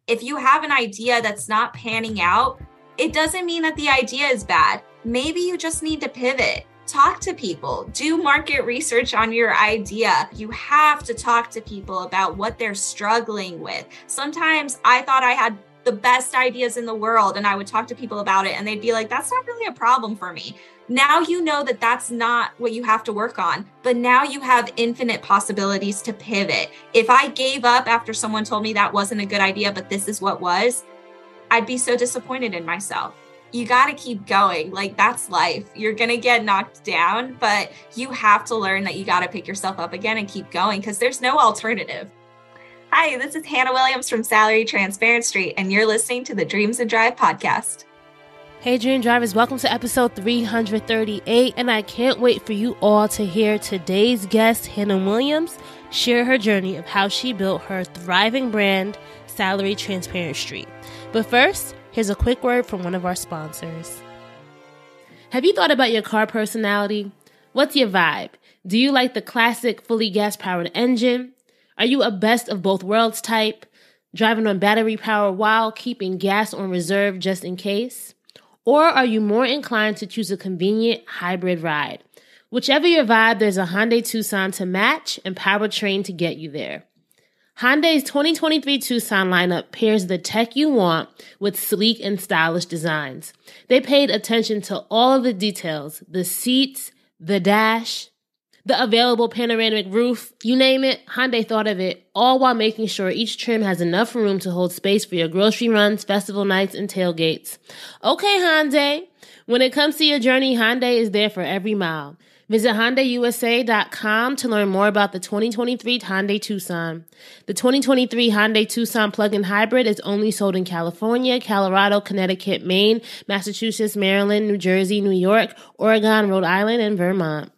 If you have an idea that's not panning out, it doesn't mean that the idea is bad. Maybe you just need to pivot. Talk to people, do market research on your idea. You have to talk to people about what they're struggling with. Sometimes I thought I had the best ideas in the world and I would talk to people about it and they'd be like, that's not really a problem for me. Now you know that that's not what you have to work on, but now you have infinite possibilities to pivot. If I gave up after someone told me that wasn't a good idea, but this is what was, I'd be so disappointed in myself. You got to keep going. Like, that's life. You're going to get knocked down, but you have to learn that you got to pick yourself up again and keep going because there's no alternative. Hi, this is Hannah Williams from Salary Transparent Street, and you're listening to the Dreams and Drive podcast. Hey, Dream Drivers, welcome to episode 338, and I can't wait for you all to hear today's guest, Hannah Williams, share her journey of how she built her thriving brand, Salary Transparent Street. But first, here's a quick word from one of our sponsors. Have you thought about your car personality? What's your vibe? Do you like the classic fully gas-powered engine? Are you a best of both worlds type, driving on battery power while keeping gas on reserve just in case? Or are you more inclined to choose a convenient hybrid ride? Whichever your vibe, there's a Hyundai Tucson to match and powertrain to get you there. Hyundai's 2023 Tucson lineup pairs the tech you want with sleek and stylish designs. They paid attention to all of the details, the seats, the dash, the available panoramic roof, you name it, Hyundai thought of it, all while making sure each trim has enough room to hold space for your grocery runs, festival nights, and tailgates. Okay, Hyundai, when it comes to your journey, Hyundai is there for every mile. Visit HyundaiUSA.com to learn more about the 2023 Hyundai Tucson. The 2023 Hyundai Tucson plug-in hybrid is only sold in California, Colorado, Connecticut, Maine, Massachusetts, Maryland, New Jersey, New York, Oregon, Rhode Island, and Vermont.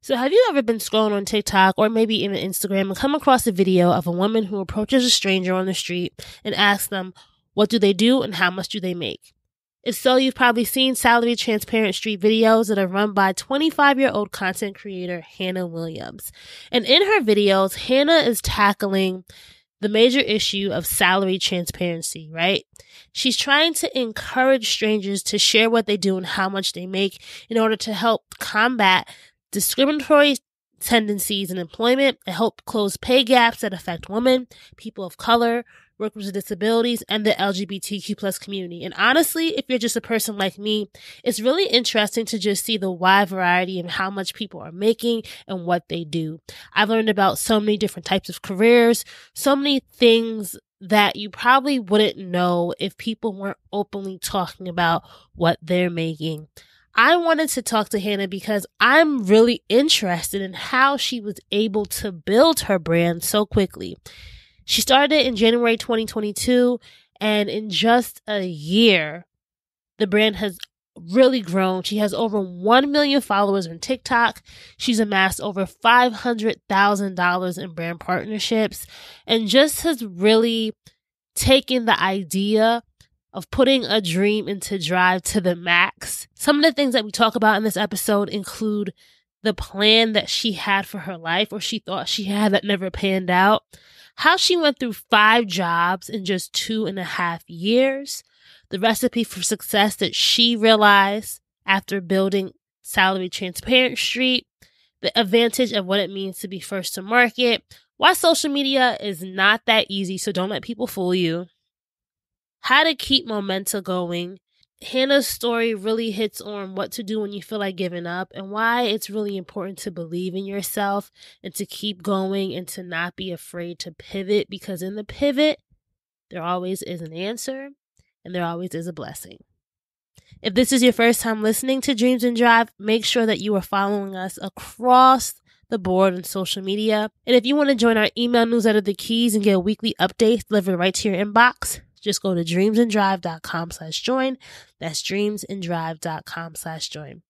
So have you ever been scrolling on TikTok or maybe even Instagram and come across a video of a woman who approaches a stranger on the street and asks them, what do they do and how much do they make? If so, you've probably seen Salary Transparent Street videos that are run by 25-year-old content creator Hannah Williams. And in her videos, Hannah is tackling the major issue of salary transparency, right? She's trying to encourage strangers to share what they do and how much they make in order to help combat discriminatory tendencies in employment and help close pay gaps that affect women, people of color, workers with disabilities, and the LGBTQ plus community. And honestly, if you're just a person like me, it's really interesting to just see the wide variety of how much people are making and what they do. I've learned about so many different types of careers, so many things that you probably wouldn't know if people weren't openly talking about what they're making. I wanted to talk to Hannah because I'm really interested in how she was able to build her brand so quickly. She started in January 2022, and in just a year, the brand has really grown. She has over 1 million followers on TikTok. She's amassed over $500,000 in brand partnerships and just has really taken the idea of putting a dream into drive to the max. Some of the things that we talk about in this episode include the plan that she had for her life, or she thought she had, that never panned out, how she went through 5 jobs in just 2.5 years, the recipe for success that she realized after building Salary Transparent Street, the advantage of what it means to be first to market, why social media is not that easy, so don't let people fool you, how to keep momentum going. Hannah's story really hits on what to do when you feel like giving up and why it's really important to believe in yourself and to keep going and to not be afraid to pivot, because in the pivot, there always is an answer and there always is a blessing. If this is your first time listening to Dreams and Drive, make sure that you are following us across the board on social media. And if you want to join our email newsletter, The Keys, and get weekly updates delivered right to your inbox, just go to dreamsanddrive.com/join. That's dreamsanddrive.com/join.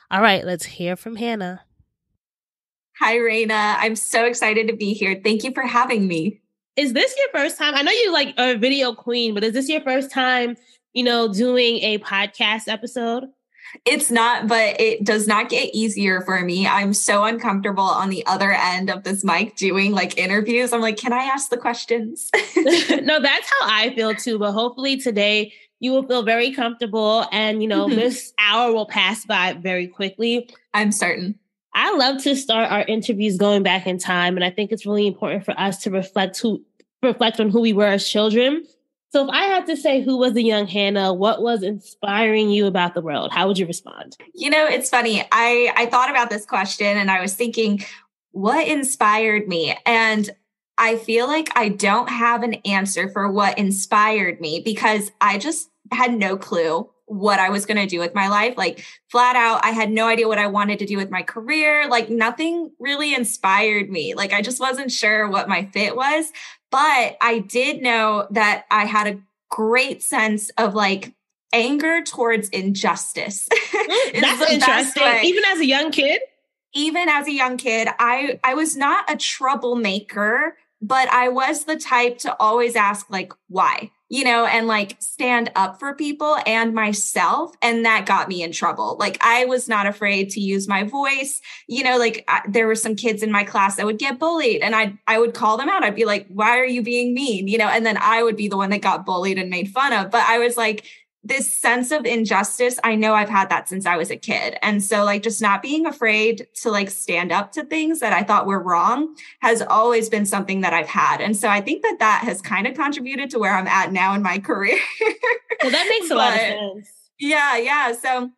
All right, let's hear from Hannah. Hi, Raina. I'm so excited to be here. Thank you for having me. Is this your first time? I know you're like a video queen, but is this your first time, doing a podcast episode? It's not, but it does not get easier for me. I'm so uncomfortable on the other end of this mic doing like interviews. I'm like, can I ask the questions? No, that's how I feel too. But hopefully today you will feel very comfortable and, this hour will pass by very quickly. I'm certain. I love to start our interviews going back in time. And I think it's really important for us to reflect on who we were as children. So if I had to say who was the young Hannah, what was inspiring you about the world, how would you respond? It's funny. I thought about this question and I was thinking, what inspired me? And I feel like I don't have an answer for what inspired me because I just had no clue what I was going to do with my life. Like flat out, I had no idea what I wanted to do with my career. Like nothing really inspired me. Like I just wasn't sure what my fit was. But I did know that I had a great sense of like anger towards injustice. That's interesting. Even as a young kid? Even as a young kid, I was not a troublemaker, but I was the type to always ask like, why? And like stand up for people and myself. And that got me in trouble. Like I was not afraid to use my voice. There were some kids in my class that would get bullied and I would call them out. I'd be like, why are you being mean? And then I would be the one that got bullied and made fun of. But I was like, this sense of injustice, I know I've had that since I was a kid. And so like just not being afraid to like stand up to things that I thought were wrong has always been something that I've had. And so I think that has kind of contributed to where I'm at now in my career. Well, that makes a lot of sense. Yeah. So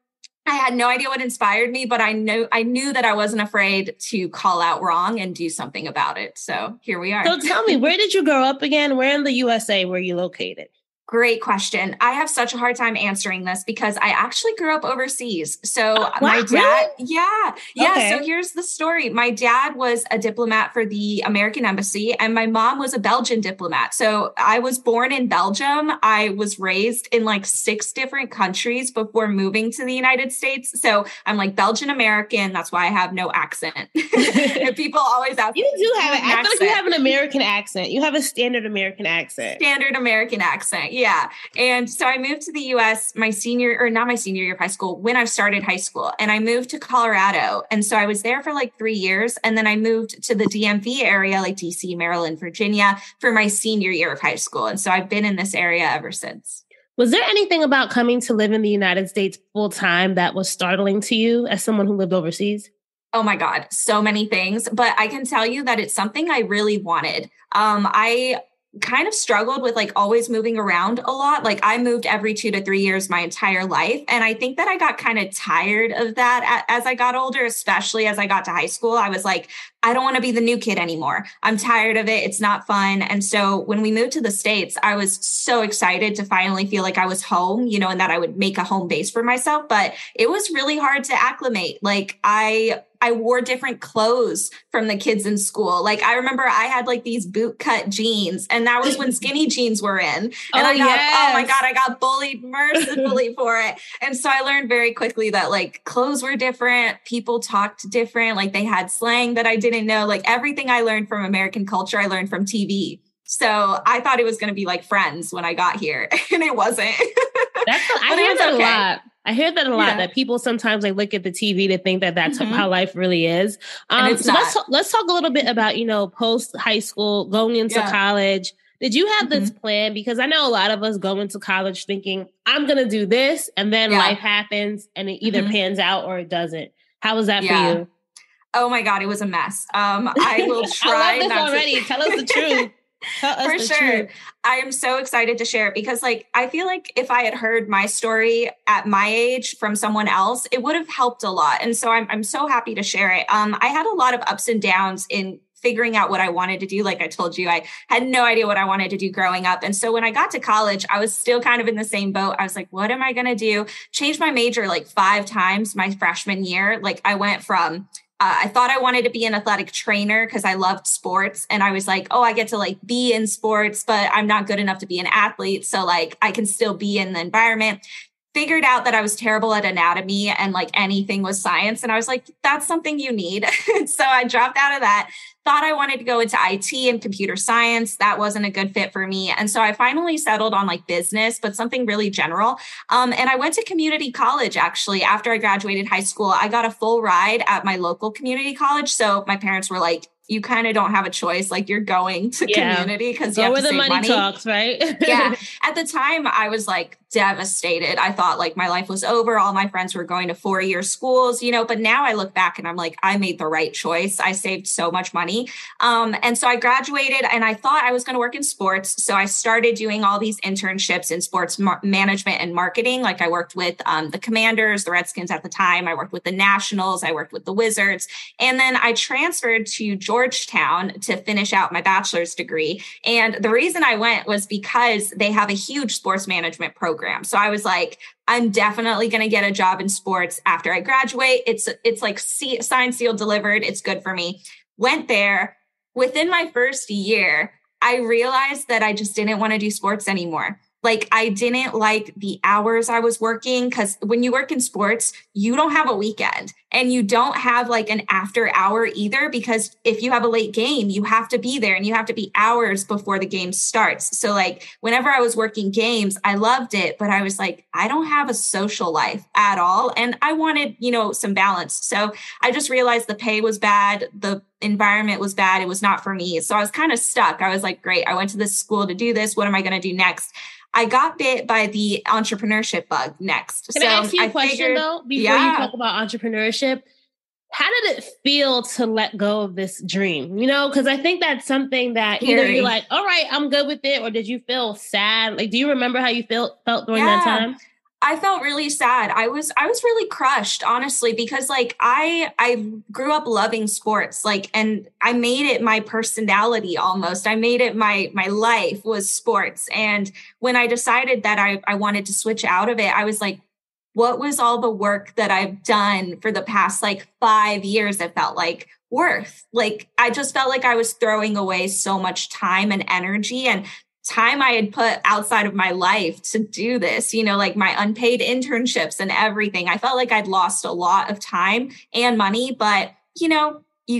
I had no idea what inspired me, but I knew that I wasn't afraid to call out wrong and do something about it. So here we are. So tell me, where did you grow up again? Where in the USA were you located? Great question. I have such a hard time answering this because I actually grew up overseas. So my dad, really? Yeah. Okay. So here's the story. My dad was a diplomat for the American embassy and my mom was a Belgian diplomat. So I was born in Belgium. I was raised in like 6 different countries before moving to the United States. So I'm like Belgian American. That's why I have no accent. And people always ask. You do have I feel like you have an American accent. You have a standard American accent. Standard American accent. Yeah. And so I moved to the US not my senior year of high school, when I started high school, and I moved to Colorado. And so I was there for like 3 years. And then I moved to the DMV area, like DC, Maryland, Virginia, for my senior year of high school. And so I've been in this area ever since. Was there anything about coming to live in the United States full time that was startling to you as someone who lived overseas? Oh my God, so many things. But I can tell you that it's something I really wanted. I kind of struggled with like always moving around a lot. Like I moved every 2 to 3 years my entire life. And I think that I got kind of tired of that as I got older, especially as I got to high school. I was like, I don't want to be the new kid anymore. I'm tired of it. It's not fun. And so when we moved to the States, I was so excited to finally feel like I was home, and that I would make a home base for myself. But it was really hard to acclimate. Like I wore different clothes from the kids in school. Like I remember I had like these boot cut jeans and that was when skinny jeans were in. And oh my God, I got bullied mercifully for it. And so I learned very quickly that like clothes were different. People talked different. Like they had slang that I didn't know. Like everything I learned from American culture, I learned from TV. So I thought it was going to be like Friends when I got here and it wasn't. I hear that a lot. I hear that a lot, that people sometimes they look at the TV to think that that's how life really is. So let's talk a little bit about, post high school, going into college. Did you have this plan? Because I know a lot of us go into college thinking, I'm going to do this. And then life happens and it either pans out or it doesn't. How was that for you? Oh my God, it was a mess. I will try. I love this already. Tell us the truth. For sure. I am so excited to share it because I feel like if I had heard my story at my age from someone else, it would have helped a lot. And so I'm so happy to share it. I had a lot of ups and downs in figuring out what I wanted to do. Like I told you, I had no idea what I wanted to do growing up. And so when I got to college, I was still kind of in the same boat. I was like, what am I going to do? Changed my major like 5 times my freshman year. Like I went from I thought I wanted to be an athletic trainer because I loved sports. And I was like, oh, I get to like be in sports, but I'm not good enough to be an athlete. So like I can still be in the environment. figured out that I was terrible at anatomy and like anything was science. And I was like, that's something you need. So I dropped out of that, thought I wanted to go into IT and computer science. That wasn't a good fit for me. And so I finally settled on like business, but something really general. And I went to community college, actually. After I graduated high school, I got a full ride at my local community college. So my parents were like, you kind of don't have a choice. Like you're going to community because you have to save money. Where the money talks, right? Yeah. At the time, I was like devastated. I thought like my life was over. All my friends were going to 4-year schools, but now I look back and I'm like, I made the right choice. I saved so much money. And so I graduated and I thought I was going to work in sports. So I started doing all these internships in sports management and marketing. Like I worked with the Commanders, the Redskins at the time. I worked with the Nationals. I worked with the Wizards. And then I transferred to Georgetown to finish out my bachelor's degree. And the reason I went was because they have a huge sports management program. So I was like, I'm definitely going to get a job in sports after I graduate. It's like signed, sealed, delivered. It's good for me. Went there. Within my first year, I realized that I just didn't want to do sports anymore. Like I didn't like the hours I was working because when you work in sports, you don't have a weekend and you don't have like an after hour either, because if you have a late game, you have to be there and you have to be hours before the game starts. So like whenever I was working games, I loved it, but I was like, I don't have a social life at all. And I wanted, some balance. So I just realized the pay was bad. The environment was bad. It was not for me. So I was kind of stuck. I was like, great, I went to this school to do this. What am I going to do next? I got bit by the entrepreneurship bug next. Can I ask you a question though, before you talk about entrepreneurship? How did it feel to let go of this dream? Because I think that's something that either you're like, all right, I'm good with it. Or did you feel sad? Like, do you remember how you felt during that time? I felt really sad. I was really crushed, honestly, because like I grew up loving sports, like, and I made it my personality almost. I made it my life was sports. And when I decided that I wanted to switch out of it, I was like, what was all the work that I've done for the past like 5 years? It felt like worth. Like I just felt like I was throwing away so much time and energy and time I had put outside of my life to do this, like my unpaid internships and everything. I felt like I'd lost a lot of time and money, but you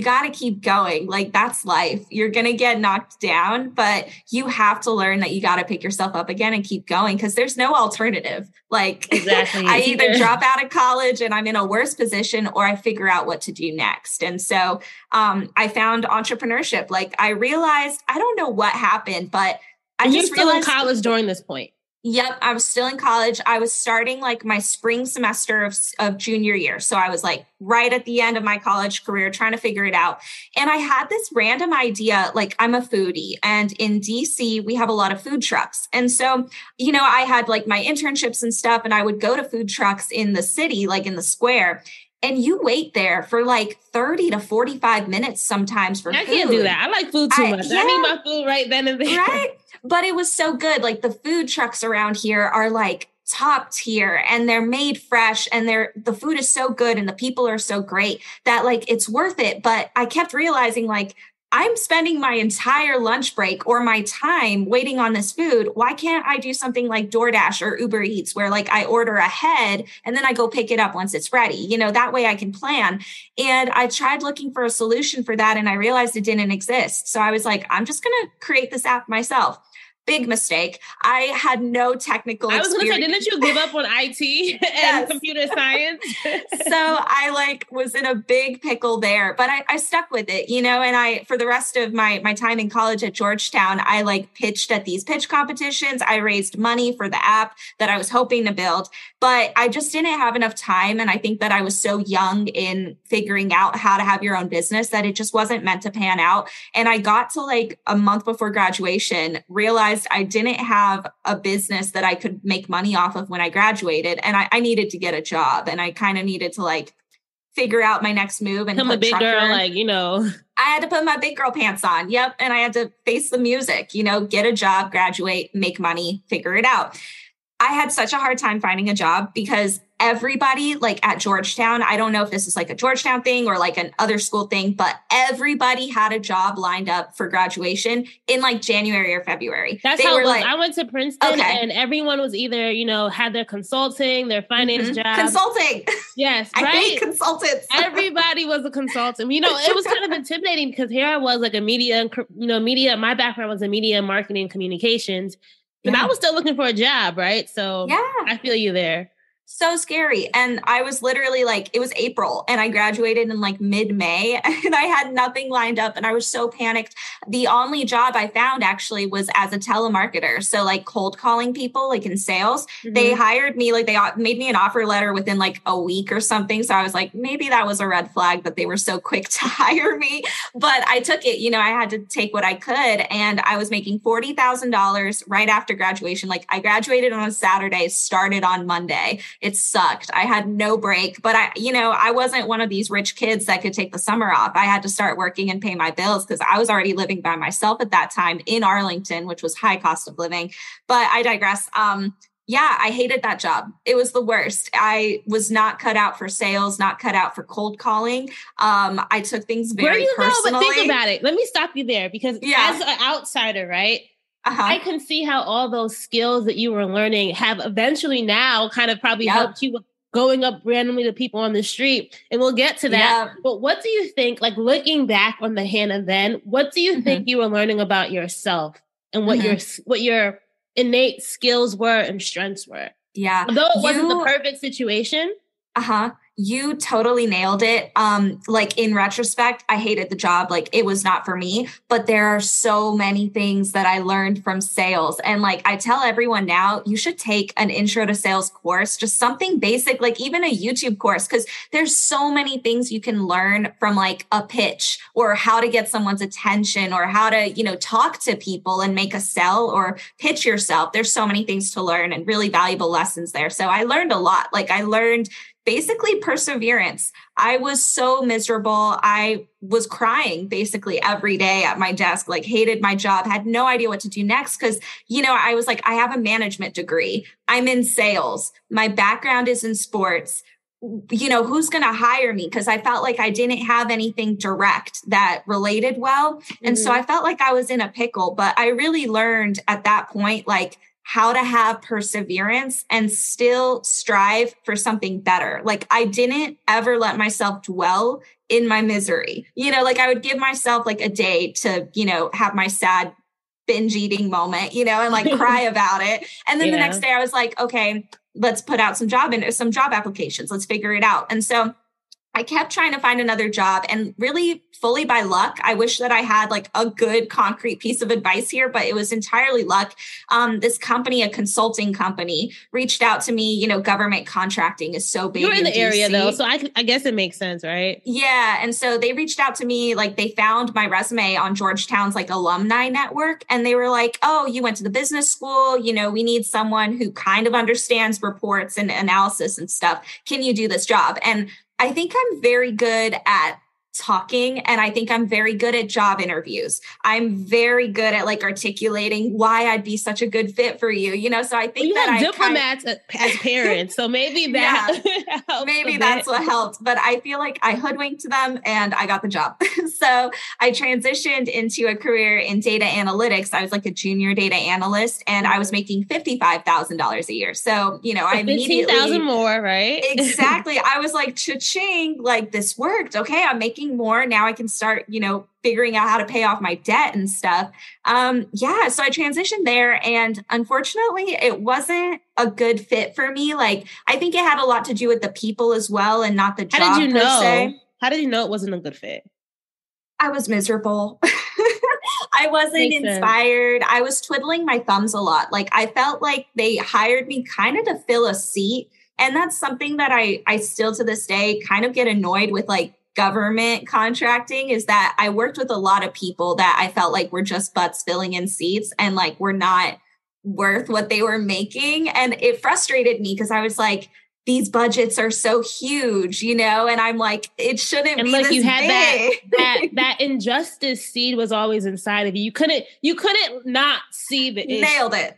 got to keep going. Like that's life. You're going to get knocked down, but you have to learn that you got to pick yourself up again and keep going because there's no alternative. Like exactly. I either drop out of college and I'm in a worse position or I figure out what to do next. And so I found entrepreneurship. Like I realized, I don't know what happened, but I just still in college during this point. Yep. I was still in college. I was starting like my spring semester of junior year. So I was like right at the end of my college career trying to figure it out. And I had this random idea, like I'm a foodie and in DC, we have a lot of food trucks. And so, I had like my internships and stuff and I would go to food trucks in the city, like in the square. And you wait there for like 30 to 45 minutes sometimes for food. I can't do that. I like food too much. I need my food right then and there. Right? But it was so good. Like the food trucks around here are like top tier and they're made fresh and the food is so good and the people are so great that like it's worth it. But I kept realizing like I'm spending my entire lunch break or my time waiting on this food. Why can't I do something like DoorDash or Uber Eats where like I order ahead and then I go pick it up once it's ready? That way I can plan. And I tried looking for a solution for that and I realized it didn't exist. So I was like, I'm just going to create this app myself. Big mistake. I had no technical experience. I was going to say, didn't you give up on IT and computer science? So I like was in a big pickle there, but I stuck with it, and for the rest of my time in college at Georgetown, I like pitched at these pitch competitions. I raised money for the app that I was hoping to build, but I just didn't have enough time. And I think that I was so young in figuring out how to have your own business that it just wasn't meant to pan out. And I got to like a month before graduation, realized I didn't have a business that I could make money off of when I graduated. And I needed to get a job and I kind of needed to like figure out my next move and become a big girl, like, I had to put my big girl pants on. Yep. And I had to face the music, get a job, graduate, make money, figure it out. I had such a hard time finding a job because everybody like at Georgetown, I don't know if this is like a Georgetown thing or like an other school thing, but everybody had a job lined up for graduation in like January or February. That's how it was. I went to Princeton and everyone was either, had their consulting, their finance job. Consulting. Yes, right? I hate consultants. Everybody was a consultant. It was kind of intimidating because here I was like a media, my background was in media, marketing, communications. And I was still looking for a job, right? So I feel you there. So scary. And I was literally like, it was April and I graduated in like mid-May and I had nothing lined up and I was so panicked. The only job I found actually was as a telemarketer. So like cold calling people like in sales, they hired me, like they made me an offer letter within like a week or something. So I was like, maybe that was a red flag that they were so quick to hire me, but I took it, I had to take what I could. And I was making $40,000 right after graduation. Like I graduated on a Saturday, started on Monday. It sucked. I had no break, but I wasn't one of these rich kids that could take the summer off. I had to start working and pay my bills because I was already living by myself at that time in Arlington, which was high cost of living. But I digress. I hated that job. It was the worst. I was not cut out for sales, not cut out for cold calling. I took things very personally. But think about it. Let me stop you there because as an outsider, right? I can see how all those skills that you were learning have eventually now kind of probably helped you with going up randomly to people on the street. And we'll get to that. But what do you think, like looking back on the Hannah then, what do you think you were learning about yourself and what your innate skills were and strengths were? Yeah. Although it wasn't the perfect situation. You totally nailed it. Like in retrospect, I hated the job. Like it was not for me, but there are so many things that I learned from sales. And like, I tell everyone now, you should take an intro to sales course, just something basic, like even a YouTube course, because there's so many things you can learn from like a pitch or how to get someone's attention or how to, talk to people and make a sell or pitch yourself. There's so many things to learn and really valuable lessons there. So I learned a lot. Like I learned basically perseverance. I was so miserable. I was crying basically every day at my desk, like hated my job, had no idea what to do next. Cause, I was like, I have a management degree. I'm in sales. My background is in sports. Who's going to hire me? Cause I felt like I didn't have anything direct that related well. And so I felt like I was in a pickle, but I really learned at that point, like, how to have perseverance and still strive for something better. Like I didn't ever let myself dwell in my misery. Like I would give myself like a day to, have my sad binge eating moment, and like cry about it. And then the next day I was like, okay, let's put out some job applications. Let's figure it out. And so I kept trying to find another job and really fully by luck. I wish that I had like a good concrete piece of advice here, but it was entirely luck. This company, a consulting company, reached out to me. Government contracting is so big. You're in the DC. area though, so I guess it makes sense, right? Yeah. And so they reached out to me, like they found my resume on Georgetown's like alumni network. And they were like, oh, you went to the business school. We need someone who kind of understands reports and analysis and stuff. Can you do this job? And I think I'm very good at talking and I think I'm very good at job interviews. I'm very good at like articulating why I'd be such a good fit for you, so I think that have diplomats as parents. So maybe that maybe that's what helped, but I feel like I hoodwinked them and I got the job. So I transitioned into a career in data analytics. I was like a junior data analyst and I was making $55,000 a year. So, I immediately $15,000 more, right? Exactly. I was like, cha-ching, like this worked. Okay. I'm making more. Now I can start, figuring out how to pay off my debt and stuff. So I transitioned there and unfortunately it wasn't a good fit for me. Like, I think it had a lot to do with the people as well and not the job. How did you know? Se. How did you know it wasn't a good fit? I was miserable. I wasn't inspired. I was twiddling my thumbs a lot. Like I felt like they hired me kind of to fill a seat. And that's something that I still to this day kind of get annoyed with, like government contracting, is that I worked with a lot of people that I felt like were just butts filling in seats and like were not worth what they were making. And it frustrated me because I was like, these budgets are so huge, and I'm like, it shouldn't be this you had big. that injustice seed was always inside of you. You couldn't not see the issue. Nailed it.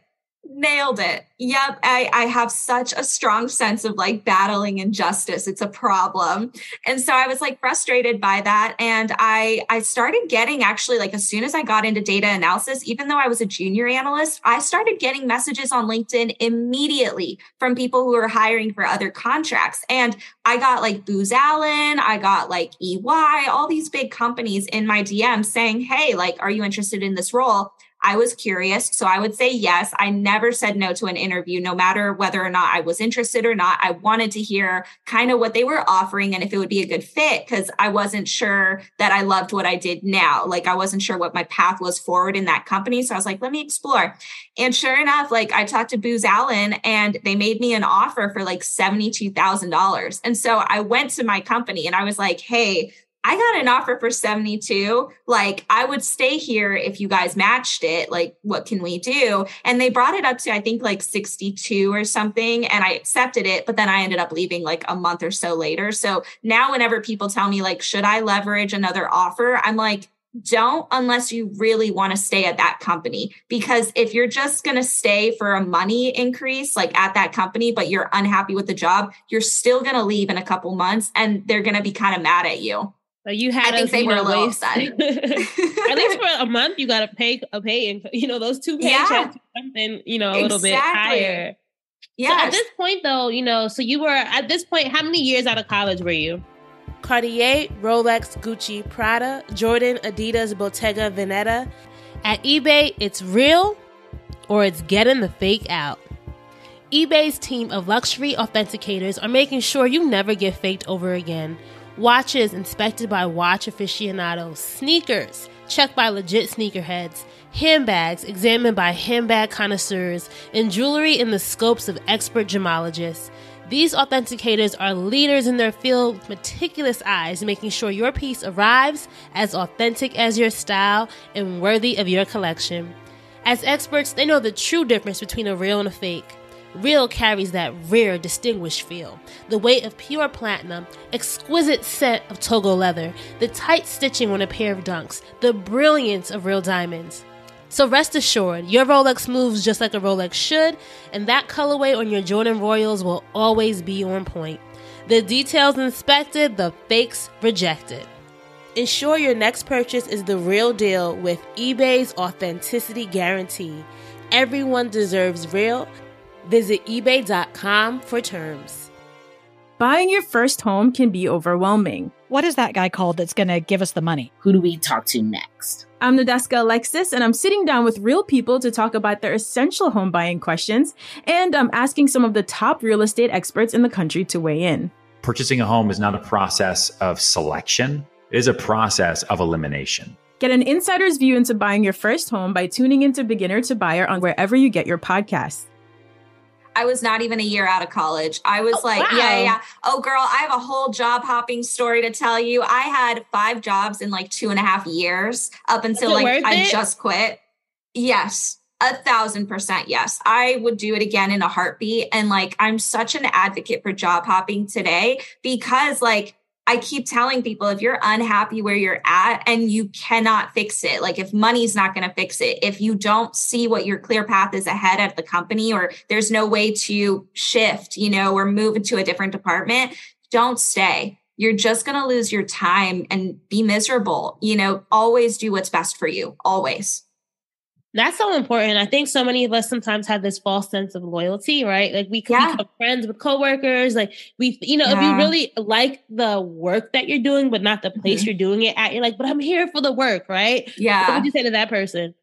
Nailed it. Yep. I have such a strong sense of like battling injustice. It's a problem. And so I was like frustrated by that. And I started getting actually like as soon as I got into data analysis, even though I was a junior analyst, I started getting messages on LinkedIn immediately from people who were hiring for other contracts. And I got like Booz Allen, I got like EY, all these big companies in my DM saying, hey, like, are you interested in this role? I was curious, so I would say yes. I never said no to an interview, no matter whether or not I was interested or not. I wanted to hear kind of what they were offering and if it would be a good fit, because I wasn't sure that I loved what I did now. Like I wasn't sure what my path was forward in that company. So I was like, let me explore. And sure enough, like I talked to Booz Allen and they made me an offer for like $72,000. And so I went to my company and I was like, hey, I got an offer for 72. Like I would stay here if you guys matched it. Like, what can we do? And they brought it up to, I think like 62 or something. And I accepted it, but then I ended up leaving like a month or so later. So now whenever people tell me like, should I leverage another offer? I'm like, don't, unless you really want to stay at that company. Because if you're just going to stay for a money increase, like at that company, but you're unhappy with the job, you're still going to leave in a couple months and they're going to be kind of mad at you. So you had, I think they were a little upset. At least for a month, you got to pay and those two paychecks, something, a little bit higher. Yeah. So at this point though, so you were at this point, how many years out of college were you? Cartier, Rolex, Gucci, Prada, Jordan, Adidas, Bottega, Veneta. At eBay, it's real or it's getting the fake out. eBay's team of luxury authenticators are making sure you never get faked over again. Watches inspected by watch aficionados, sneakers checked by legit sneakerheads, handbags examined by handbag connoisseurs, and jewelry in the scopes of expert gemologists. These authenticators are leaders in their field with meticulous eyes, making sure your piece arrives as authentic as your style and worthy of your collection. As experts, they know the true difference between a real and a fake. Real carries that rare, distinguished feel, the weight of pure platinum, exquisite scent of Togo leather, the tight stitching on a pair of dunks, the brilliance of real diamonds. So rest assured, your Rolex moves just like a Rolex should, and that colorway on your Jordan Royals will always be on point. The details inspected, the fakes rejected. Ensure your next purchase is the real deal with eBay's authenticity guarantee. Everyone deserves real. Visit ebay.com for terms. Buying your first home can be overwhelming. What is that guy called that's going to give us the money? Who do we talk to next? I'm Nadeska Alexis, and I'm sitting down with real people to talk about their essential home buying questions, and I'm asking some of the top real estate experts in the country to weigh in. Purchasing a home is not a process of selection. It is a process of elimination. Get an insider's view into buying your first home by tuning into Beginner to Buyer on wherever you get your podcasts. I was not even a year out of college. I was yeah. Oh, girl, I have a whole job hopping story to tell you. I had 5 jobs in like 2.5 years up until I just quit. Yes. 1,000% yes. I would do it again in a heartbeat. And like, I'm such an advocate for job hopping today because like, I keep telling people if you're unhappy where you're at and you cannot fix it, like if money's not going to fix it, if you don't see what your clear path is ahead at the company, or there's no way to shift, or move into a different department, don't stay. You're just going to lose your time and be miserable. Always do what's best for you. Always. That's so important. I think so many of us sometimes have this false sense of loyalty, right? Like we become friends with coworkers. Like if you really like the work that you're doing, but not the place you're doing it at, you're like, but I'm here for the work, right? Yeah. What would you say to that person?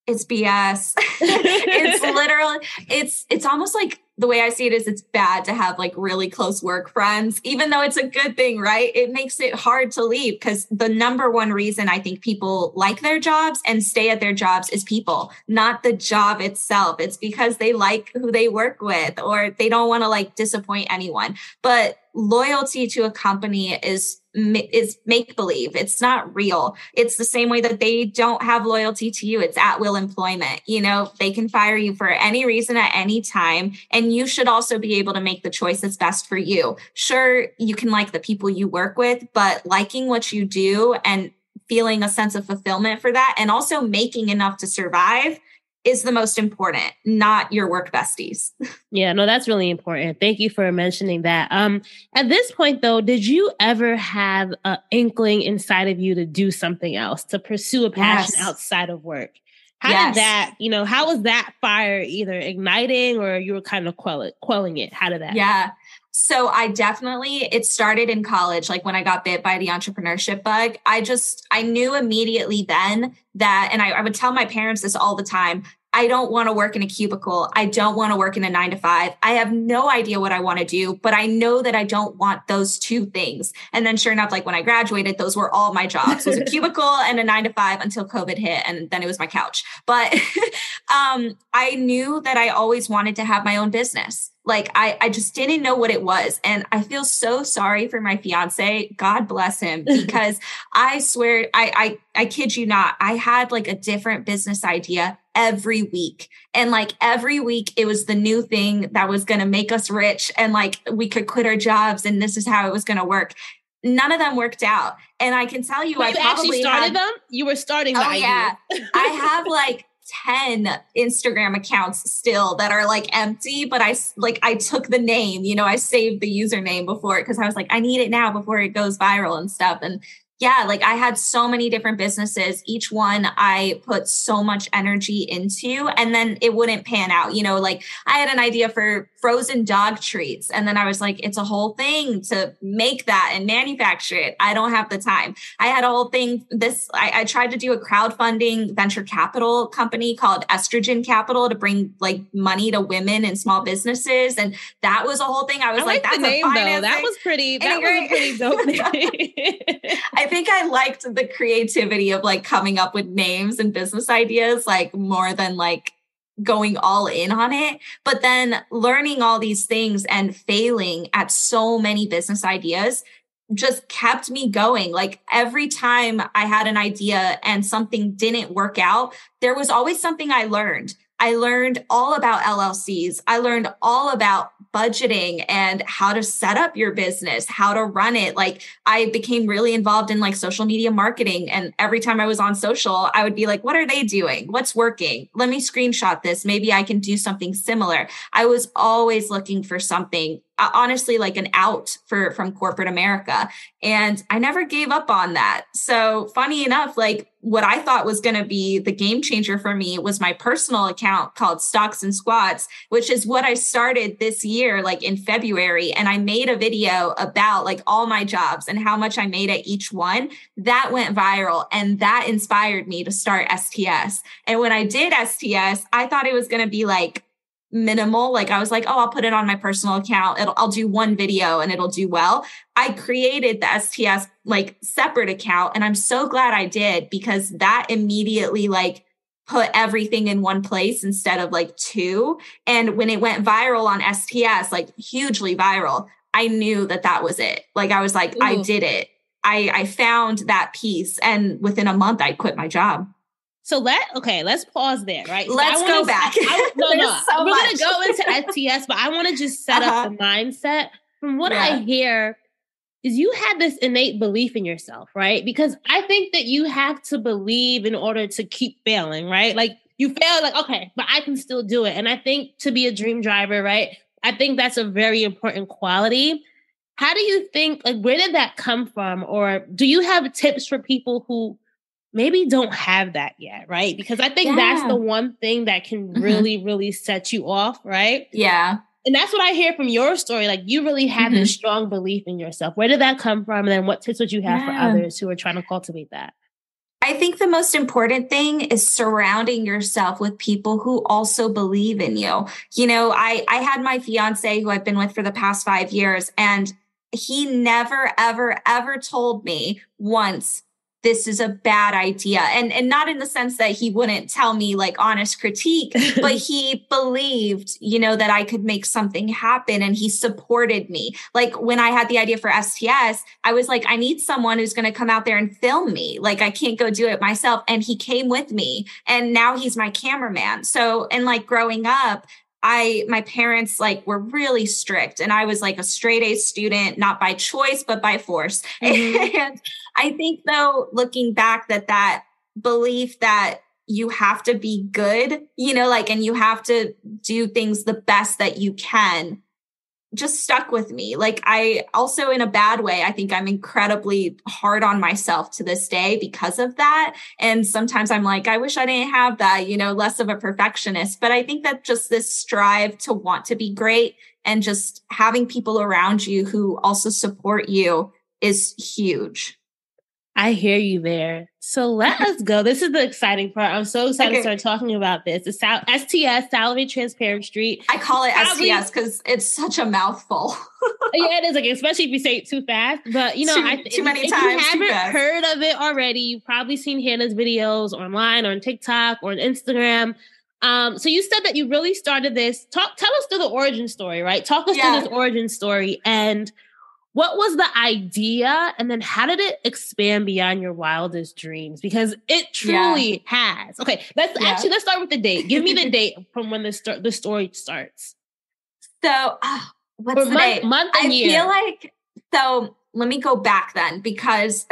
It's BS. It's literally, it's almost like the way I see it is it's bad to have like really close work friends, even though it's a good thing, right? It makes it hard to leave because the number one reason I think people like their jobs and stay at their jobs is people, not the job itself. It's because they like who they work with or they don't want to like disappoint anyone. But loyalty to a company is make-believe. It's not real. It's the same way that they don't have loyalty to you. It's at-will employment. They can fire you for any reason at any time. And you should also be able to make the choice that's best for you. Sure, you can like the people you work with, but liking what you do and feeling a sense of fulfillment for that and also making enough to survive is the most important, not your work besties. Yeah, no, that's really important. Thank you for mentioning that. At this point, though, did you ever have an inkling inside of you to do something else, to pursue a passion outside of work? How did that, how was that fire either igniting or you were kind of quelling it? How did that? Yeah. So it started in college. Like when I got bit by the entrepreneurship bug, I knew immediately then that, and I would tell my parents this all the time, I don't want to work in a cubicle. I don't want to work in a 9-to-5. I have no idea what I want to do, but I know that I don't want those two things. And then sure enough, like when I graduated, those were all my jobs. It was a cubicle and a 9-to-5 until COVID hit. And then it was my couch. But I knew that I always wanted to have my own business. Like I just didn't know what it was. And I feel so sorry for my fiance. God bless him, because I swear, I kid you not, I had like a different business idea every week. And like every week it was the new thing that was going to make us rich. And like we could quit our jobs and this is how it was going to work. None of them worked out. And I can tell you, I probably started them. You were starting the idea. Yeah. I have like 10 Instagram accounts still that are like empty, but I took the name, I saved the username before it because I was like, I need it now before it goes viral and stuff. And yeah, like I had so many different businesses. Each one I put so much energy into, and then it wouldn't pan out. Like I had an idea for frozen dog treats. And then I was like, it's a whole thing to make that and manufacture it. I don't have the time. I had a whole thing. I tried to do a crowdfunding venture capital company called Estrogen Capital to bring like money to women and small businesses. And that was a whole thing. I was like, that's the name, though. That was a pretty dope name. I think I liked the creativity of like coming up with names and business ideas, like more than like going all in on it. But then learning all these things and failing at so many business ideas just kept me going. Like every time I had an idea and something didn't work out, there was always something I learned. I learned all about LLCs. I learned all about budgeting and how to set up your business, how to run it. Like I became really involved in like social media marketing. And every time I was on social, I would be like, what are they doing? What's working? Let me screenshot this. Maybe I can do something similar. I was always looking for something, honestly, like an out from corporate America. And I never gave up on that. So funny enough, like what I thought was going to be the game changer for me was my personal account called Stocks and Squats, which is what I started this year, like in February. And I made a video about like all my jobs and how much I made at each one. That went viral. And that inspired me to start STS. And when I did STS, I thought it was going to be like minimal. Like I was like, oh, I'll put it on my personal account. I'll do one video and it'll do well. I created the STS like separate account. And I'm so glad I did, because that immediately like put everything in one place instead of like two. And when it went viral on STS, like hugely viral, I knew that was it. Like I was like, ooh, I did it. I found that piece. And within a month I quit my job. So let's pause there, right? Let's go back. We're going to go into STS, but I want to just set up the mindset. From what I hear is you had this innate belief in yourself, right? Because I think that you have to believe in order to keep failing, right? Like you fail, like, okay, but I can still do it. And I think to be a dream driver, right? I think that's a very important quality. How do you think, like, where did that come from? Or do you have tips for people who maybe don't have that yet, right? Because I think that's the one thing that can really, really set you off, right? Yeah. And that's what I hear from your story. Like you really have this strong belief in yourself. Where did that come from? And then what tips would you have for others who are trying to cultivate that? I think the most important thing is surrounding yourself with people who also believe in you. I had my fiance who I've been with for the past 5 years, and he never, ever, ever told me once, this is a bad idea. And not in the sense that he wouldn't tell me like honest critique, but he believed, that I could make something happen, and he supported me. Like when I had the idea for STS, I was like, I need someone who's going to come out there and film me. Like I can't go do it myself. And he came with me, and now he's my cameraman. So, and like growing up, my parents like were really strict, and I was like a straight A student, not by choice, but by force. And I think though, looking back, that belief that you have to be good, and you have to do things the best that you can, just stuck with me. Like, I also, in a bad way, I think I'm incredibly hard on myself to this day because of that. And sometimes I'm like, I wish I didn't have that, less of a perfectionist. But I think that just this strive to want to be great and just having people around you who also support you is huge. I hear you there. So let us go. This is the exciting part. I'm so excited to start talking about this. It's STS, Salary Transparent Street. I call it STS because it's such a mouthful. Yeah, it is. Like, especially if you say it too fast. But, too many times. If you haven't heard of it already, you've probably seen Hannah's videos online or on TikTok or on Instagram. So you said that you really started this. Tell us through the origin story, right? Talk us through this origin story, and what was the idea? And then how did it expand beyond your wildest dreams? Because it truly has. Okay, let's start with the date. Give me the date from when the story starts. So what's the date? Month and year. I feel like, so let me go back then, because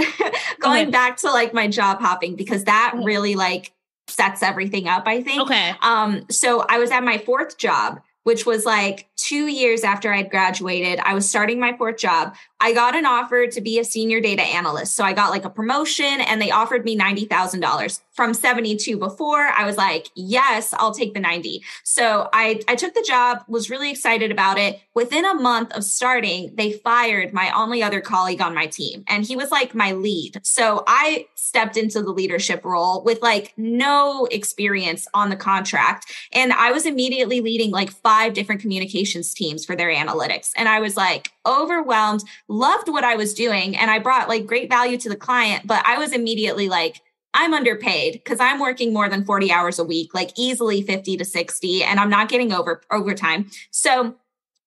going back to like my job hopping, because that really like sets everything up, I think. Okay. So I was at my fourth job, which was like 2 years after I'd graduated. I was starting my fourth job. I got an offer to be a senior data analyst. So I got like a promotion and they offered me $90,000 from 72 before. I was like, yes, I'll take the 90. So I took the job, was really excited about it. Within a month of starting, they fired my only other colleague on my team. And he was like my lead. So I stepped into the leadership role with like no experience on the contract. And I was immediately leading like 5 different communications teams for their analytics. And I was like overwhelmed, loved what I was doing. And I brought like great value to the client, but I was immediately like, I'm underpaid because I'm working more than 40 hours a week, like easily 50 to 60, and I'm not getting overtime. So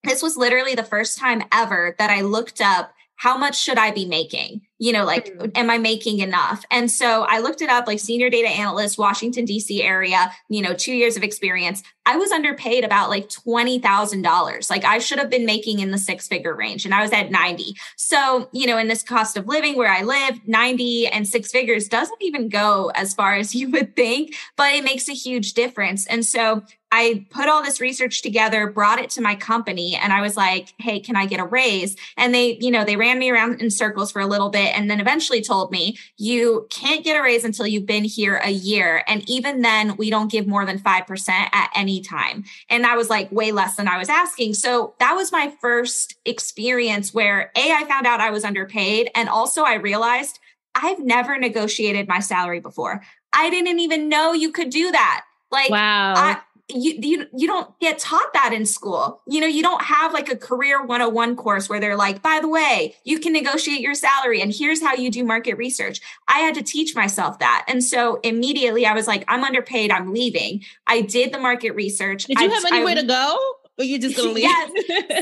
this was literally the first time ever that I looked up, how much should I be making? Am I making enough? And so I looked it up, like senior data analyst, Washington, DC area, 2 years of experience. I was underpaid about like $20,000. Like I should have been making in the 6-figure range, and I was at 90. So, in this cost of living where I live, 90 and 6 figures doesn't even go as far as you would think, but it makes a huge difference. And so I put all this research together, brought it to my company, and I was like, hey, can I get a raise? And they ran me around in circles for a little bit and then eventually told me, you can't get a raise until you've been here a year. And even then, we don't give more than 5% at any time. And that was like way less than I was asking. So that was my first experience where I found out I was underpaid. And also I realized I've never negotiated my salary before. I didn't even know you could do that. Like, wow. You don't get taught that in school. You don't have like a career 101 course where they're like, by the way, you can negotiate your salary and here's how you do market research. I had to teach myself that. And so immediately I was like, I'm underpaid. I'm leaving. I did the market research. Did you have anywhere to go? Or you just gonna leave? Yes.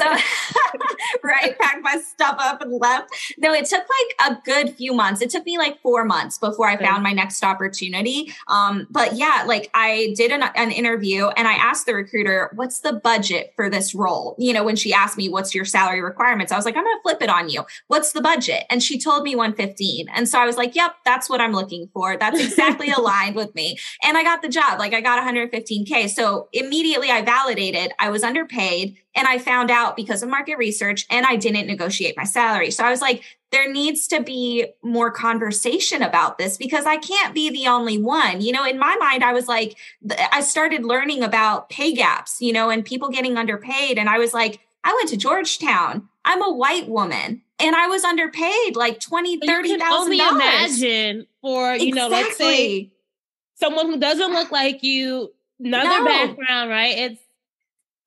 So, right. Packed my stuff up and left. No, it took like a good few months. It took me like 4 months before I found my next opportunity. But yeah, like I did an interview and I asked the recruiter, what's the budget for this role? When she asked me, what's your salary requirements? I was like, I'm going to flip it on you. What's the budget? And she told me 115. And so I was like, yep, that's what I'm looking for. That's exactly aligned with me. And I got the job. Like I got 115K. So immediately I validated I was underpaid, and I found out because of market research, and I didn't negotiate my salary. So I was like, there needs to be more conversation about this because I can't be the only one. In my mind, I was like, I started learning about pay gaps, and people getting underpaid. And I was like, I went to Georgetown. I'm a white woman and I was underpaid like $20,000, $30,000. Only imagine for, exactly. Let's say someone who doesn't look like you, another background, right?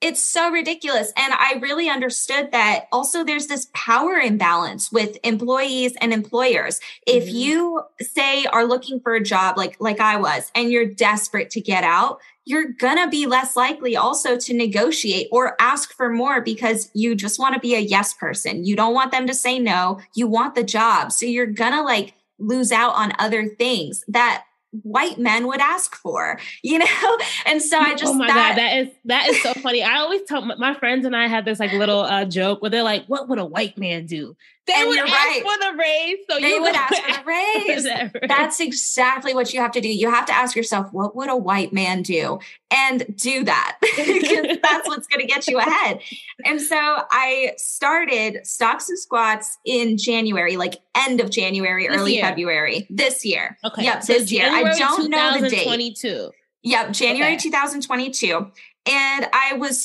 It's so ridiculous. And I really understood that also there's this power imbalance with employees and employers. If you say are looking for a job like I was, and you're desperate to get out, you're going to be less likely also to negotiate or ask for more because you just want to be a yes person. You don't want them to say no. You want the job. So you're going to like lose out on other things that white men would ask for, And so I just, oh my God, that is so funny. I always tell my friends and I had this like little joke where they're like, what would a white man do? They would ask for the raise. So they would ask for the raise. That's exactly what you have to do. You have to ask yourself, what would a white man do? And do that because that's what's going to get you ahead. And so I started Stocks and Squats in January, like end of January, early February this year. Okay. Yep, so this year. I don't know the date. 2022. Yep, January 2022. And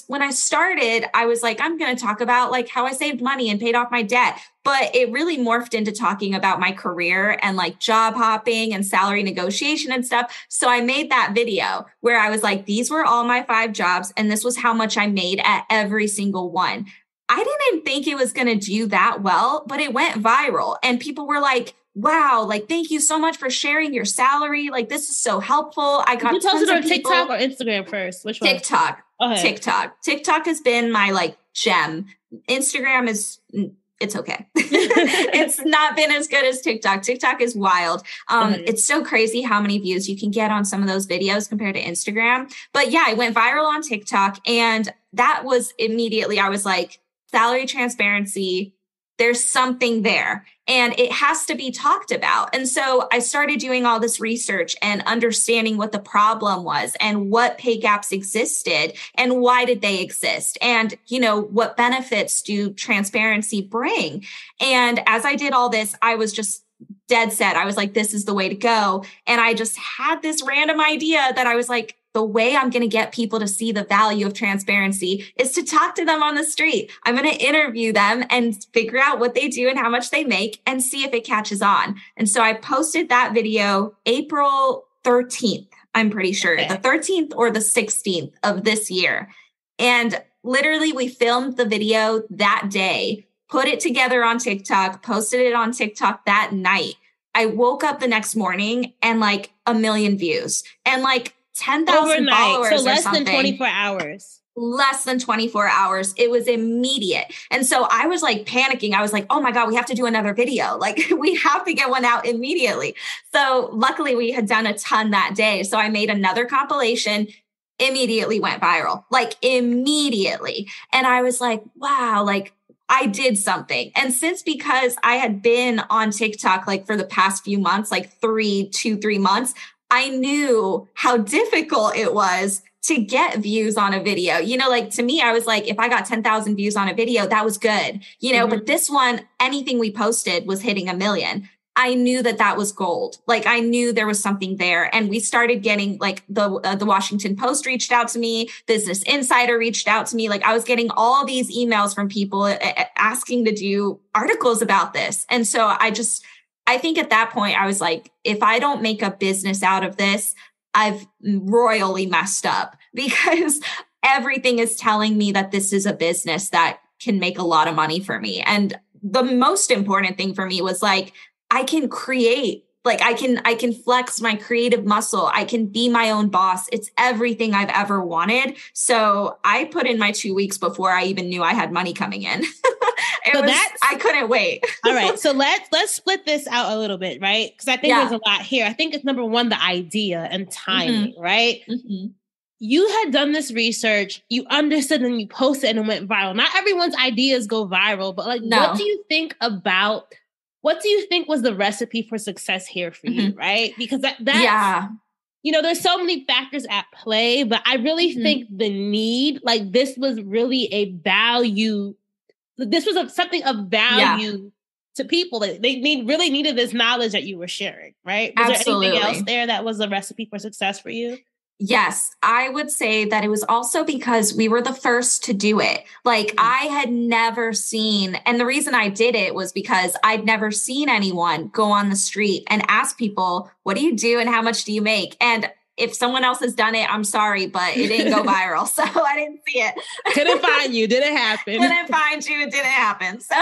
when I started, I was like, I'm going to talk about like how I saved money and paid off my debt. But it really morphed into talking about my career and like job hopping and salary negotiation and stuff. So I made that video where I was like, these were all my 5 jobs. And this was how much I made at every single one. I didn't think it was going to do that well, but it went viral. And people were like, wow, like, thank you so much for sharing your salary. Like, this is so helpful. I got you post it on people. TikTok or Instagram first? Which one? TikTok. Okay. TikTok. TikTok has been my like gem. Instagram is, it's okay. It's not been as good as TikTok. TikTok is wild. It's so crazy how many views you can get on some of those videos compared to Instagram. But yeah, I went viral on TikTok. And that was immediately, I was like, salary transparency, there's something there and it has to be talked about. And so I started doing all this research and understanding what the problem was and what pay gaps existed and why did they exist? And, what benefits do transparency bring? And as I did all this, I was just dead set. I was like, this is the way to go. And I just had this random idea that I was like, the way I'm going to get people to see the value of transparency is to talk to them on the street. I'm going to interview them and figure out what they do and how much they make and see if it catches on. And so I posted that video April 13th, I'm pretty sure, the 13th or the 16th of this year. And literally we filmed the video that day, put it together on TikTok, posted it on TikTok that night. I woke up the next morning and like 1 million views and like 10,000 followers. So less than 24 hours. Less than 24 hours. It was immediate. And so I was like panicking. I was like, oh my God, we have to do another video. Like we have to get one out immediately. So luckily we had done a ton that day. So I made another compilation, immediately went viral, like immediately. And I was like, wow, like I did something. And because I had been on TikTok, like for the past few months, like 3 months, I knew how difficult it was to get views on a video. Like to me, I was like, if I got 10,000 views on a video, that was good, but this one, anything we posted was hitting 1 million. I knew that was gold. Like I knew there was something there. And we started getting like the Washington Post reached out to me. Business Insider reached out to me. Like I was getting all these emails from people asking to do articles about this. And so I think at that point, I was like, if I don't make a business out of this, I've royally messed up because everything is telling me that this is a business that can make a lot of money for me. And the most important thing for me was like, I can create, like I can flex my creative muscle. I can be my own boss. It's everything I've ever wanted. So I put in my 2 weeks before I even knew I had money coming in. I couldn't wait. All right. So let's split this out a little bit, right? Because I think there's a lot here. I think it's number one, the idea and timing, right? Mm-hmm. You had done this research, you understood and you posted and it went viral. Not everyone's ideas go viral, but like, what do you think was the recipe for success here for you, right? Because that's, there's so many factors at play, but I really think the need, like this was really a value. This was something of value to people that they really needed this knowledge that you were sharing, right? Was Absolutely. there anything else there that was a recipe for success for you? Yes, I would say that it was also because we were the first to do it. Like I had never seen, and the reason I did it was because I'd never seen anyone go on the street and ask people, what do you do and how much do you make? And if someone else has done it, I'm sorry, but it didn't go viral. So I didn't see it. Couldn't find you. Didn't happen. Couldn't find you. It didn't happen. So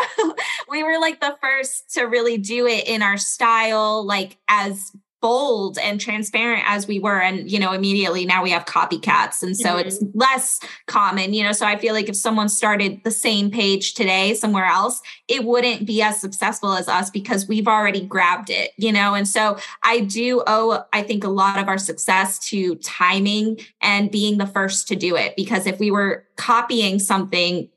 we were like the first to really do it in our style, like as bold and transparent as we were. And, immediately now we have copycats. And so it's less common, so I feel like if someone started the same page today somewhere else, it wouldn't be as successful as us because we've already grabbed it, And so I do owe, I think, a lot of our success to timing and being the first to do it. Because if we were copying something,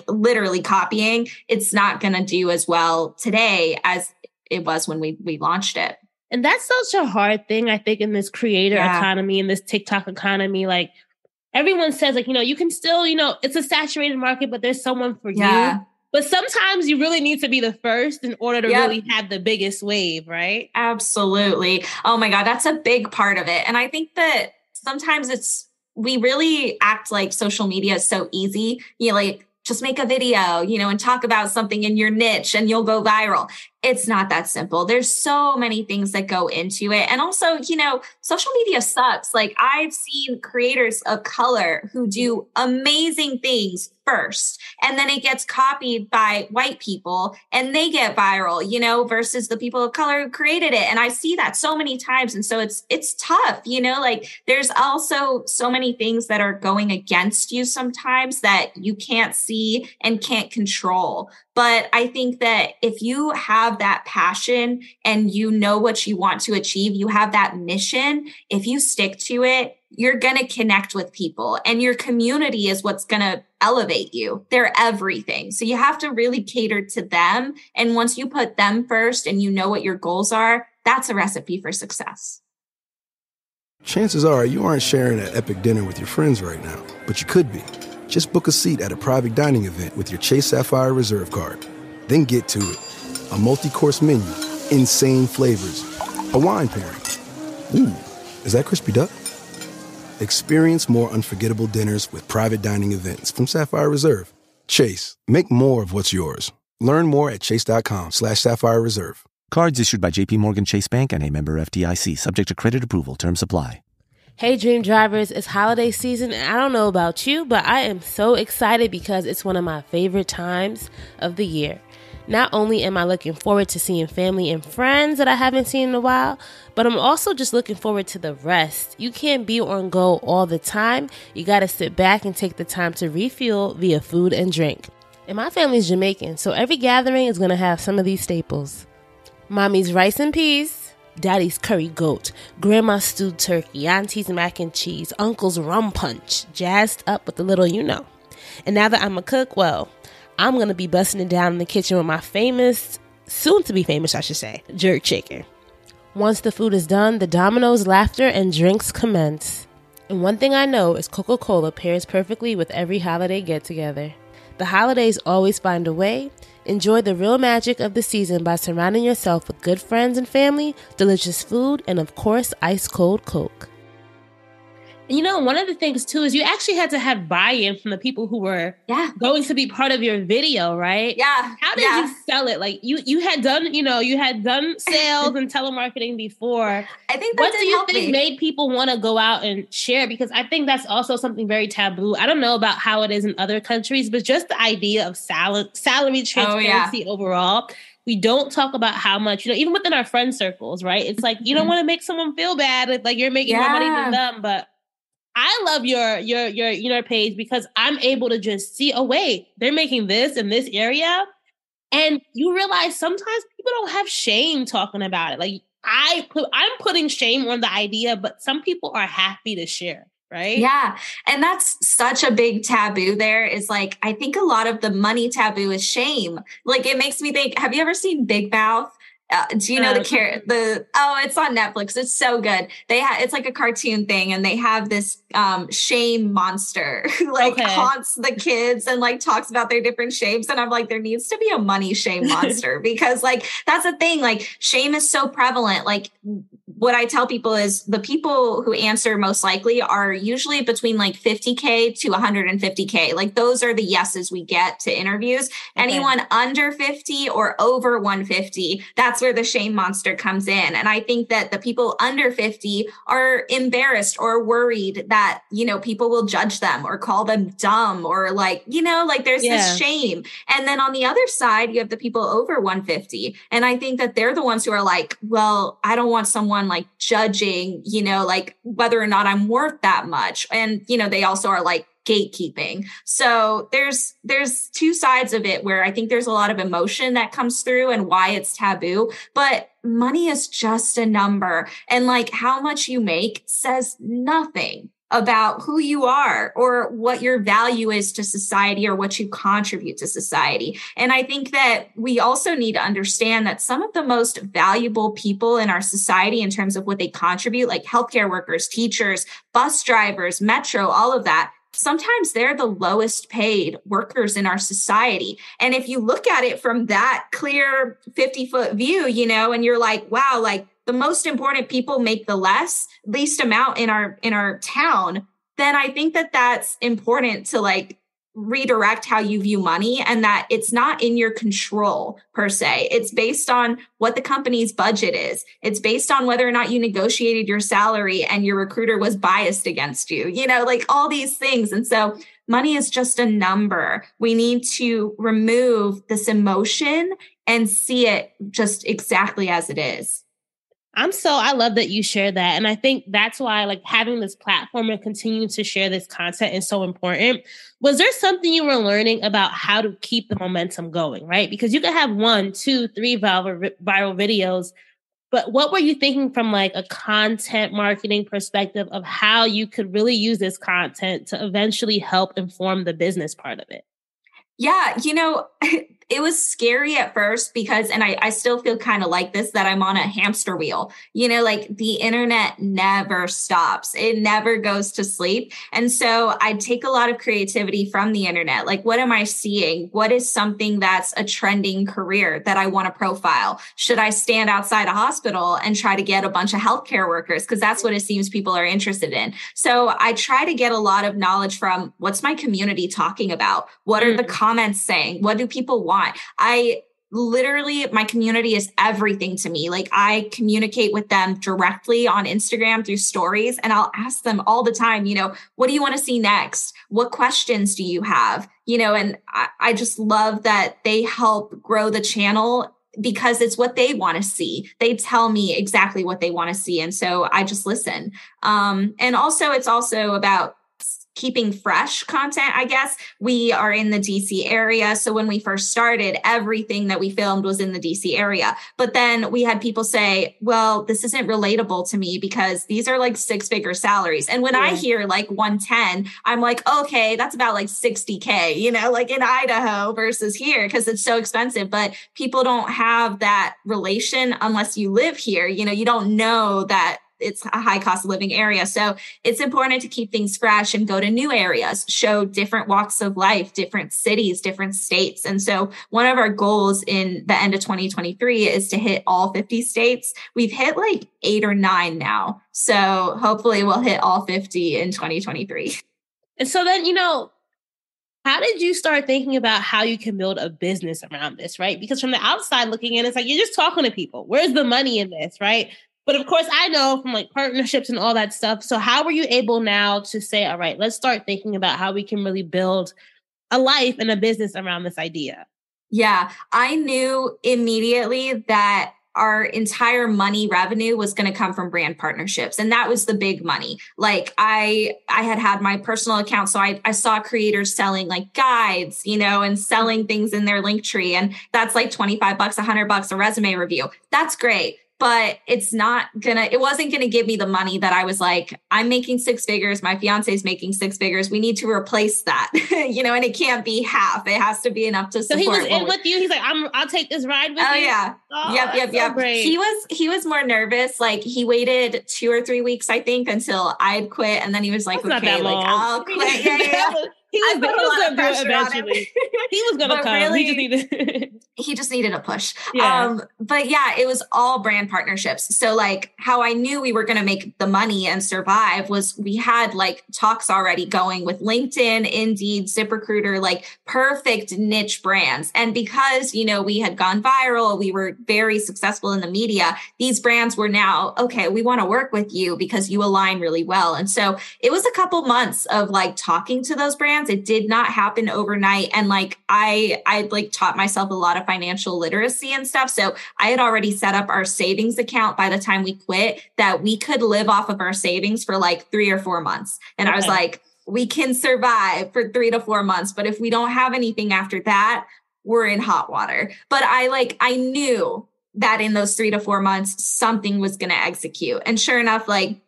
literally copying, it's not going to do as well today as it was when we launched it. And that's such a hard thing, I think, in this creator economy, in this TikTok economy. Like, everyone says, you can still, it's a saturated market, but there's someone for you. But sometimes you really need to be the first in order to really have the biggest wave, right? Absolutely. Oh my God, that's a big part of it. And I think that sometimes we really act like social media is so easy. Just make a video, and talk about something in your niche and you'll go viral. It's not that simple. There's so many things that go into it. And also, social media sucks. Like, I've seen creators of color who do amazing things first, and then it gets copied by white people and they get viral, versus the people of color who created it. And I see that so many times. And so it's tough, there's also so many things that are going against you sometimes that you can't see and can't control. But I think that if you have that passion and you know what you want to achieve, you have that mission, if you stick to it, you're going to connect with people, and your community is what's going to elevate you. They're everything. So you have to really cater to them. And once you put them first and you know what your goals are, that's a recipe for success. Chances are you aren't sharing an epic dinner with your friends right now, but you could be. Just book a seat at a private dining event with your Chase Sapphire Reserve card. Then get to it. A multi-course menu, insane flavors, a wine pairing. Ooh, is that crispy duck? Experience more unforgettable dinners with private dining events from Sapphire Reserve. Chase, make more of what's yours. Learn more at chase.com/Sapphire Reserve. Cards issued by J.P. Morgan Chase Bank and a member FDIC, subject to credit approval. Terms apply. Hey, Dream Drivers, it's holiday season, and I don't know about you, but I am so excited because it's one of my favorite times of the year. Not only am I looking forward to seeing family and friends that I haven't seen in a while, but I'm also just looking forward to the rest. You can't be on go all the time. You got to sit back and take the time to refuel via food and drink. And my family's Jamaican, so every gathering is going to have some of these staples. Mommy's rice and peas. Daddy's curry goat, grandma's stewed turkey, auntie's mac and cheese, uncle's rum punch, jazzed up with a little And now that I'm a cook, well, I'm going to be busting it down in the kitchen with my famous, soon to be famous, I should say, jerk chicken. Once the food is done, the dominoes, laughter, and drinks commence. And one thing I know is Coca-Cola pairs perfectly with every holiday get-together. The holidays always find a way. Enjoy the real magic of the season by surrounding yourself with good friends and family, delicious food, and of course, ice-cold Coke. One of the things too is you actually had to have buy-in from the people who were going to be part of your video, right? Yeah. How did you sell it? Like you had done, you had done sales and telemarketing before. I think that what do you think made people want to go out and share? Because I think that's also something very taboo. I don't know about how it is in other countries, but just the idea of salary transparency overall. We don't talk about how much, even within our friend circles, right? It's like, you don't want to make someone feel bad. It's like you're making more money than them, but I love your page because I'm able to just see, oh, wait, they're making this in this area. And you realize sometimes people don't have shame talking about it. Like I'm putting shame on the idea, but some people are happy to share, right? Yeah. And that's such a big taboo there is like, I think a lot of the money taboo is shame. Like it makes me think, have you ever seen Big Mouth? Do you know it's on Netflix. It's so good. It's like a cartoon thing and they have this shame monster who haunts the kids and like talks about their different shames. And I'm like, there needs to be a money shame monster because like, that's the thing. Like shame is so prevalent. Like what I tell people is the people who answer most likely are usually between like 50K to 150K. Like those are the yeses we get to interviews. Okay. Anyone under 50 or over 150, that's where the shame monster comes in. And I think that the people under 50 are embarrassed or worried that, people will judge them or call them dumb or like, there's this shame. And then on the other side, you have the people over 150. And I think that they're the ones who are like, well, I don't want someone on like judging, like whether or not I'm worth that much. And, they also are like gatekeeping. So there's two sides of it where I think there's a lot of emotion that comes through and why it's taboo, but money is just a number. And like how much you make says nothing about who you are or what your value is to society or what you contribute to society. And I think that we also need to understand that some of the most valuable people in our society in terms of what they contribute, like healthcare workers, teachers, bus drivers, metro, all of that, sometimes they're the lowest paid workers in our society. And if you look at it from that clear 50-foot view, and you're like, wow, like the most important people make the least amount in our town, then I think that that's important to like redirect how you view money and that it's not in your control per se. It's based on what the company's budget is. It's based on whether or not you negotiated your salary and your recruiter was biased against you, like all these things. And so money is just a number. We need to remove this emotion and see it just exactly as it is. I love that you share that. And I think that's why like having this platform and continuing to share this content is so important. Was there something you were learning about how to keep the momentum going, right? Because you could have 1, 2, 3 viral videos, but what were you thinking from like a content marketing perspective of how you could really use this content to eventually help inform the business part of it? Yeah, it was scary at first because, and I still feel kind of like this, that I'm on a hamster wheel, like the internet never stops. It never goes to sleep. And so I take a lot of creativity from the internet. Like, what am I seeing? What is something that's a trending career that I want to profile? Should I stand outside a hospital and try to get a bunch of healthcare workers? Because that's what it seems people are interested in. So I try to get a lot of knowledge from what's my community talking about? What are the comments saying? What do people want? My community is everything to me. Like I communicate with them directly on Instagram through stories, and I'll ask them all the time, what do you want to see next? What questions do you have? And I just love that they help grow the channel because it's what they want to see. They tell me exactly what they want to see. And so I just listen. And also it's also about keeping fresh content, I guess. We are in the DC area. So when we first started, everything that we filmed was in the DC area. But then we had people say, well, this isn't relatable to me because these are like 6-figure salaries. And when I hear like 110, I'm like, okay, that's about like 60K, like in Idaho versus here because it's so expensive. But people don't have that relation unless you live here. You don't know that it's a high cost of living area. So it's important to keep things fresh and go to new areas, show different walks of life, different cities, different states. And so one of our goals in the end of 2023 is to hit all 50 states. We've hit like 8 or 9 now. So hopefully we'll hit all 50 in 2023. And so then, how did you start thinking about how you can build a business around this, right? Because from the outside looking in, it's like, you're just talking to people. Where's the money in this, right? But of course, I know from like partnerships and all that stuff. So how were you able now to say, all right, let's start thinking about how we can really build a life and a business around this idea? Yeah, I knew immediately that our entire money revenue was going to come from brand partnerships. And that was the big money. Like I had my personal account. So I saw creators selling like guides, and selling things in their link tree. And that's like $25, $100 a resume review. That's great. But it wasn't going to give me the money that I was like, I'm making 6 figures. My fiance's making 6 figures. We need to replace that, and it can't be half. It has to be enough to support. So he was in with you. He's like, I'll take this ride with you. Oh yeah. Yep. So great. He was more nervous. Like he waited 2 or 3 weeks, I think, until I'd quit. And then he was like, okay, like I'll quit. Yeah. He was going to do it eventually. He was going to come. Really, he just needed a push. Yeah. But yeah, it was all brand partnerships. So like how I knew we were going to make the money and survive was we had like talks already going with LinkedIn, Indeed, ZipRecruiter, like perfect niche brands. And because, we had gone viral, we were very successful in the media. These brands were now, okay, we want to work with you because you align really well. And so it was a couple months of like talking to those brands. It did not happen overnight. And like, I like taught myself a lot of of financial literacy and stuff. So I had already set up our savings account by the time we quit that we could live off of our savings for like 3 or 4 months. And I was like, we can survive for 3 to 4 months. But if we don't have anything after that, we're in hot water. But I knew that in those 3 to 4 months, something was going to execute. And sure enough, like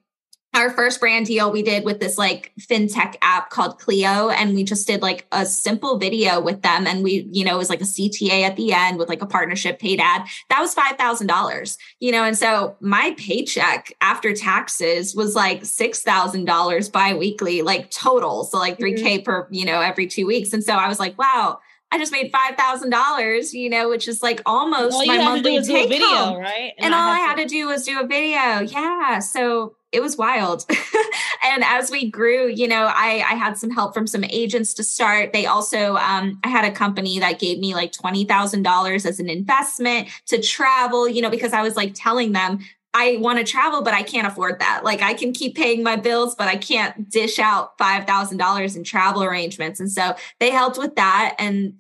our first brand deal we did with this like fintech app called Clio. And we just did like a simple video with them. And we, it was like a CTA at the end with like a partnership paid ad. That was $5,000, and so my paycheck after taxes was like $6,000 biweekly, like total. So like 3K per, every 2 weeks. And so I was like, wow, I just made $5,000, which is like almost my monthly take home. Right? And all I had to do was do a video. Yeah. So it was wild. And as we grew, I had some help from some agents to start. They also, I had a company that gave me like $20,000 as an investment to travel, because I was like telling them, I want to travel, but I can't afford that. Like I can keep paying my bills, but I can't dish out $5,000 in travel arrangements. And so they helped with that. And,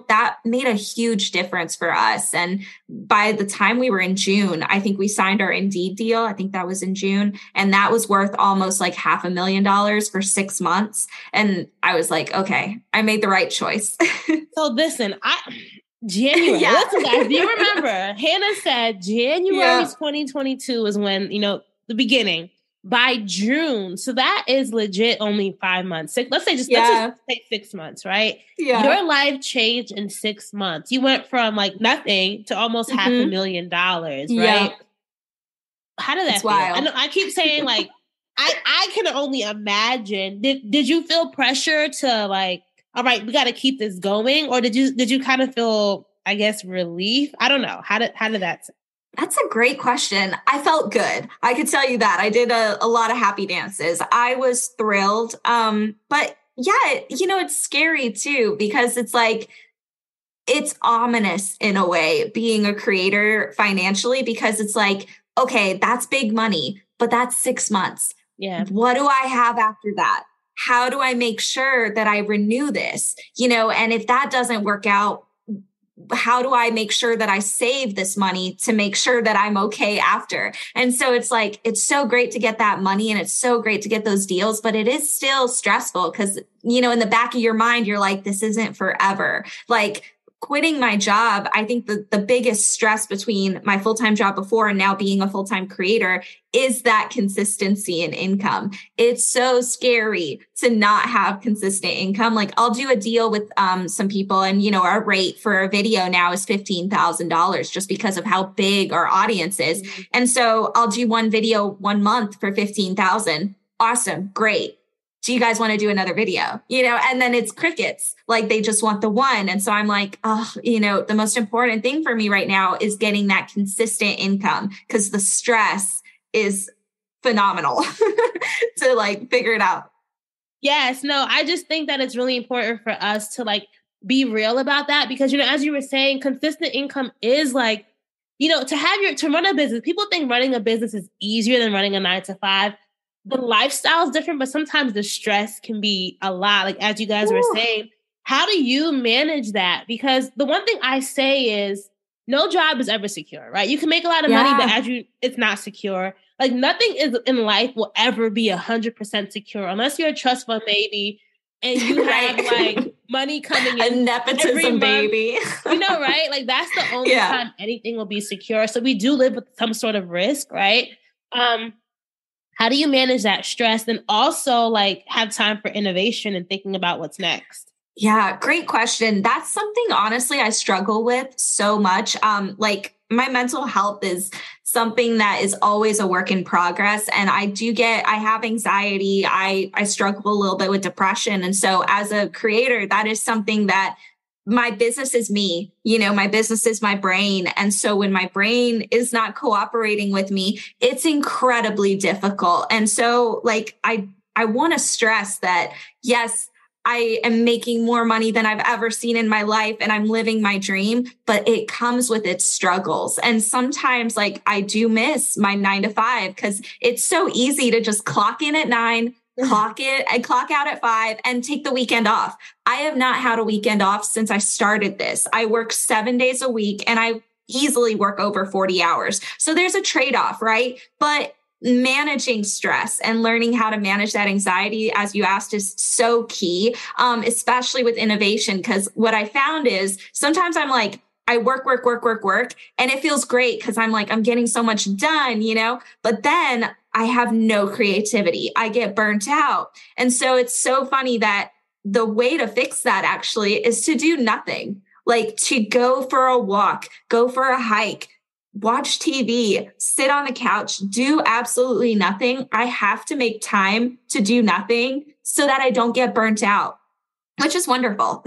that made a huge difference for us. And by the time we were in June, I think we signed our Indeed deal. I think that was in June. And that was worth almost like $500,000 for 6 months. And I was like, okay, I made the right choice. So listen, January. Yeah. Listen, guys, do you remember? Hannah said January 2022 is when, the beginning. By June. So that is legit only 5 months. Let's just say 6 months, right? Yeah. Your life changed in 6 months. You went from like nothing to almost $500,000, right? Yeah. How did that feel? Wild. I keep saying like, I can only imagine. Did you feel pressure to like, all right, we got to keep this going? Or did you kind of feel, I guess, relief? I don't know. How did that? That's a great question. I felt good. I could tell you that. I did a lot of happy dances. I was thrilled. But yeah, it's scary too, because it's like, it's ominous in a way being a creator financially, because it's like, okay, that's big money, but that's 6 months. Yeah. What do I have after that? How do I make sure that I renew this? And if that doesn't work out, how do I make sure that I save this money to make sure that I'm okay after? And so it's like, it's so great to get that money and it's so great to get those deals, but it is still stressful because, in the back of your mind, you're like, this isn't forever. Like quitting my job, I think the biggest stress between my full-time job before and now being a full-time creator is that consistency in income. It's so scary to not have consistent income. Like I'll do a deal with some people and, our rate for a video now is $15,000 just because of how big our audience is. Mm-hmm. And so I'll do one video 1 month for $15,000. Awesome. Great. Do you guys want to do another video? And then it's crickets. Like they just want the one. And so I'm like, the most important thing for me right now is getting that consistent income because the stress is phenomenal to like figure it out. Yes. No, I just think that it's really important for us to like be real about that because, as you were saying, consistent income is like, to run a business. People think running a business is easier than running a 9 to 5. The lifestyle is different, but sometimes the stress can be a lot. Like, as you guys were saying, how do you manage that? Because the one thing I say is no job is ever secure, right? You can make a lot of money, but it's not secure. Like nothing is in life will ever be 100% secure unless you're a trust fund baby and you have like money coming in. A nepotism baby. Right? Like that's the only time anything will be secure. So we do live with some sort of risk, right? How do you manage that stress and also like have time for innovation and thinking about what's next? Yeah, great question. That's something, honestly, I struggle with so much. Like my mental health is something that is always a work in progress. And I have anxiety. I struggle a little bit with depression. And so as a creator, that is something that my business is me, my business is my brain. And so when my brain is not cooperating with me, it's incredibly difficult. And so like, I want to stress that, yes, I am making more money than I've ever seen in my life and I'm living my dream, but it comes with its struggles. And sometimes like I do miss my 9 to 5 because it's so easy to just clock in at 9, clock out at 5 and take the weekend off. I have not had a weekend off since I started this. I work 7 days a week and I easily work over 40 hours. So there's a trade-off, right? But managing stress and learning how to manage that anxiety, as you asked, is so key, especially with innovation. Because what I found is sometimes I'm like, I work, and it feels great because I'm like, I'm getting so much done, but then I have no creativity. I get burnt out. And so it's so funny that the way to fix that actually is to do nothing, like to go for a walk, go for a hike, watch TV, sit on the couch, do absolutely nothing. I have to make time to do nothing so that I don't get burnt out, which is wonderful.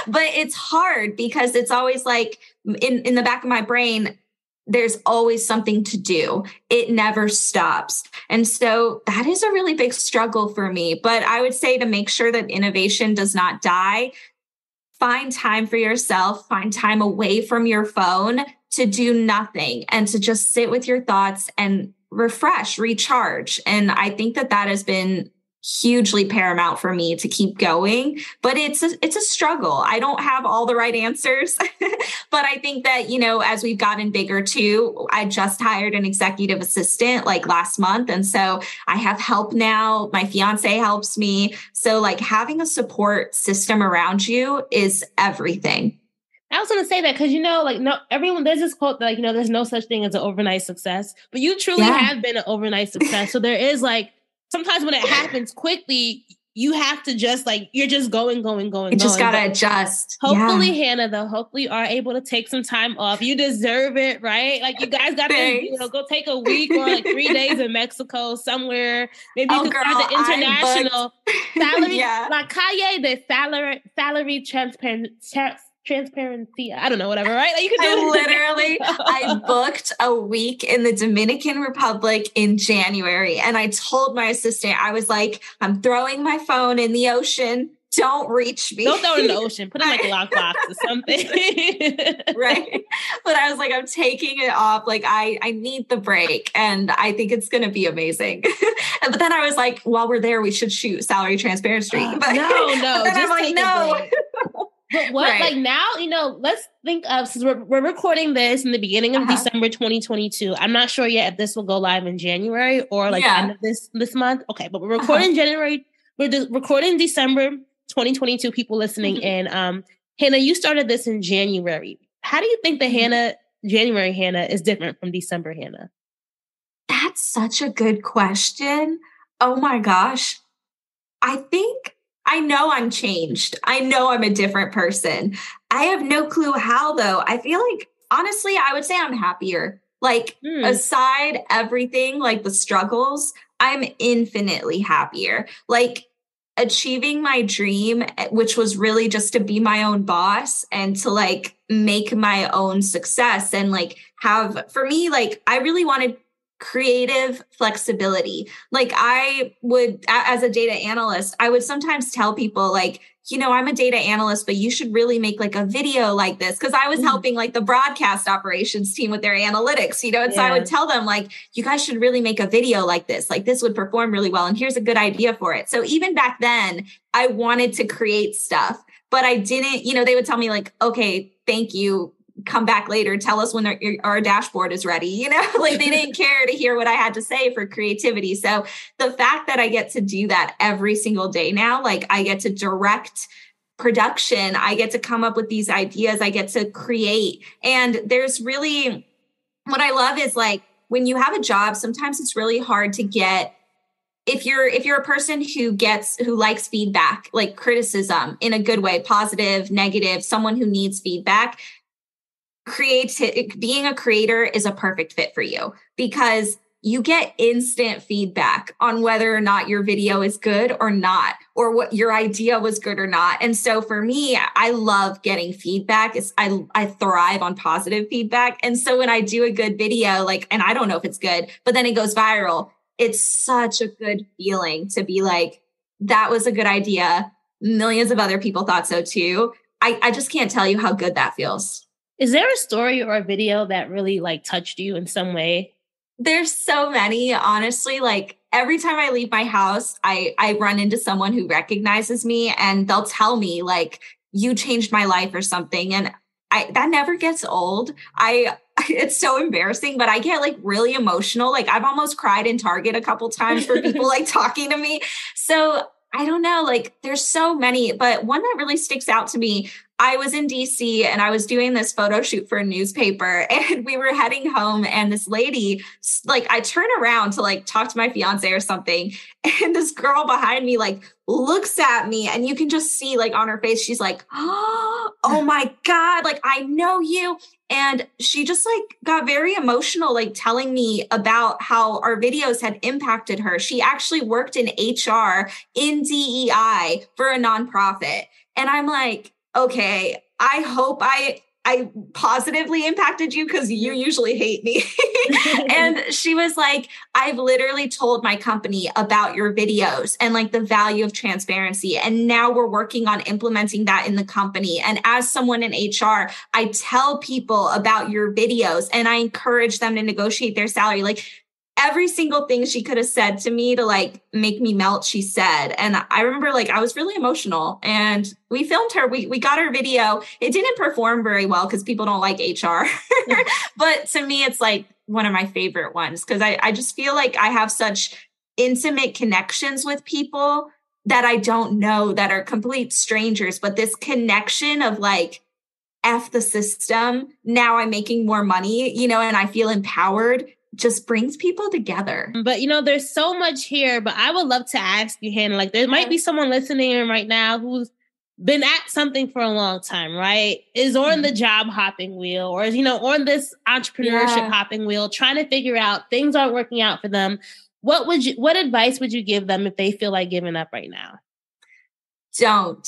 But it's hard because it's always like in the back of my brain, there's always something to do. It never stops. And so that is a really big struggle for me. But I would say to make sure that innovation does not die, find time for yourself, find time away from your phone to do nothing and to just sit with your thoughts and refresh, recharge. And I think that has been hugely paramount for me to keep going, but it's a struggle. I don't have all the right answers, but I think that, as we've gotten bigger too, I just hired an executive assistant like last month. And so I have help now. My fiance helps me. So like having a support system around you is everything. I was going to say that because, no, everyone, there's this quote that, there's no such thing as an overnight success, but you truly have been an overnight success. So there is sometimes when it happens quickly, you have to just you're just going. You just got to adjust. Hopefully, Hannah, though, hopefully you are able to take some time off. You deserve it, right? You guys got to, go take a week or 3 days in Mexico somewhere. Maybe you could start the international salary, like Kanye, the salary transparency. I don't know, whatever, right? You can do I booked a week in the Dominican Republic in January. And I told my assistant, I was like, I'm throwing my phone in the ocean. Don't reach me. Don't throw it in the ocean. Put it in a lockbox or something. Right. But I was like, I'm taking it off. I need the break. And I think it's going to be amazing. But then I was like, while we're there, we should shoot Salary Transparency. But no. But I'm like, no. But what, now, let's think of, since we're recording this in the beginning of December 2022. I'm not sure yet if this will go live in January or end of this month. Okay, but we're recording January. We're recording December 2022, people listening in. Hannah, you started this in January. How do you think the January Hannah is different from December Hannah? That's such a good question. Oh my gosh. I know I'm changed. I know I'm a different person. I have no clue how, though. I feel like, honestly, I would say I'm happier. Aside everything, the struggles, I'm infinitely happier. Achieving my dream, which was really just to be my own boss and to make my own success and for me, I really wanted creative flexibility. I would, as a data analyst, I would sometimes tell people I'm a data analyst, but you should really make a video like this. Cause I was helping the broadcast operations team with their analytics, and so I would tell them you guys should really make a video like this would perform really well. And here's a good idea for it. So even back then I wanted to create stuff, but I didn't, they would tell me okay, thank you. Come back later, tell us when our dashboard is ready. They didn't care to hear what I had to say for creativity. So the fact that I get to do that every single day now, I get to direct production, I get to come up with these ideas, I get to create. And there's really, what I love is when you have a job, sometimes it's really hard to get, if you're a person who likes feedback, criticism in a good way, positive, negative, someone who needs feedback, being a creator is a perfect fit for you because you get instant feedback on whether or not your video is good or not, or what your idea was good or not. And so for me, I love getting feedback. I thrive on positive feedback. And so when I do a good video, and I don't know if it's good, but then it goes viral, it's such a good feeling to be that was a good idea. Millions of other people thought so too. I just can't tell you how good that feels. Is there a story or a video that really touched you in some way? There's so many, honestly, every time I leave my house, I run into someone who recognizes me and they'll tell me like, you changed my life or something. And that never gets old. It's so embarrassing, but I get like really emotional. Like I've almost cried in Target a couple times for people like talking to me. So I don't know, like there's so many, but one that really sticks out to me, I was in DC and I was doing this photo shoot for a newspaper and we were heading home and this lady, like I turn around to like talk to my fiance or something. And this girl behind me like looks at me and you can just see like on her face, she's like, oh my God, like I know you. And she just like got very emotional, like telling me about how our videos had impacted her. She actually worked in HR in DEI for a nonprofit. And I'm like, okay, I hope I positively impacted you because you usually hate me. And she was like, I've literally told my company about your videos and like the value of transparency. And now we're working on implementing that in the company. And as someone in HR, I tell people about your videos and I encourage them to negotiate their salary. Like every single thing she could have said to me to like make me melt, she said. And I remember like I was really emotional and we filmed her. We got her video. It didn't perform very well because people don't like HR. But to me, it's like one of my favorite ones because I just feel like I have such intimate connections with people that I don't know that are complete strangers. But this connection of like, F the system, now I'm making more money, you know, and I feel empowered, just brings people together. But, you know, there's so much here, but I would love to ask you, Hannah, like there might be someone listening in right now who's been at something for a long time, right? Is on the job hopping wheel or is, you know, on this entrepreneurship hopping wheel, trying to figure out things aren't working out for them. What advice would you give them if they feel like giving up right now? Don't.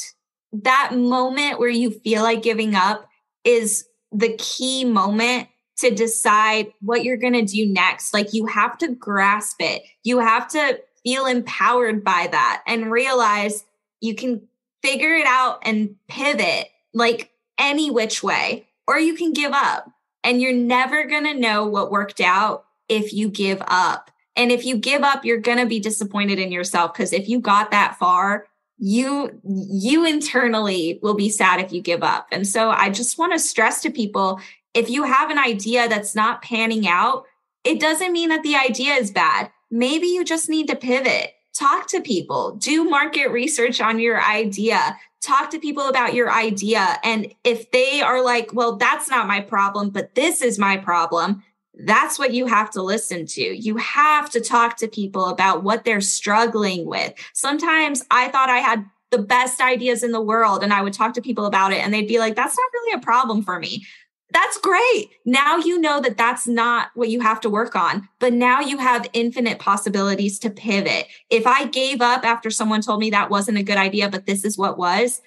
That moment where you feel like giving up is the key moment to decide what you're going to do next. Like you have to grasp it. You have to feel empowered by that and realize you can figure it out and pivot like any which way, or you can give up and you're never going to know what worked out if you give up. And if you give up, you're going to be disappointed in yourself because if you got that far, you internally will be sad if you give up. And so I just want to stress to people, if you have an idea that's not panning out, it doesn't mean that the idea is bad. Maybe you just need to pivot. Talk to people. Do market research on your idea. Talk to people about your idea. And if they are like, well, that's not my problem, but this is my problem, that's what you have to listen to. You have to talk to people about what they're struggling with. Sometimes I thought I had the best ideas in the world and I would talk to people about it and they'd be like, that's not really a problem for me. That's great. Now you know that that's not what you have to work on, but now you have infinite possibilities to pivot. If I gave up after someone told me that wasn't a good idea, but this is what was,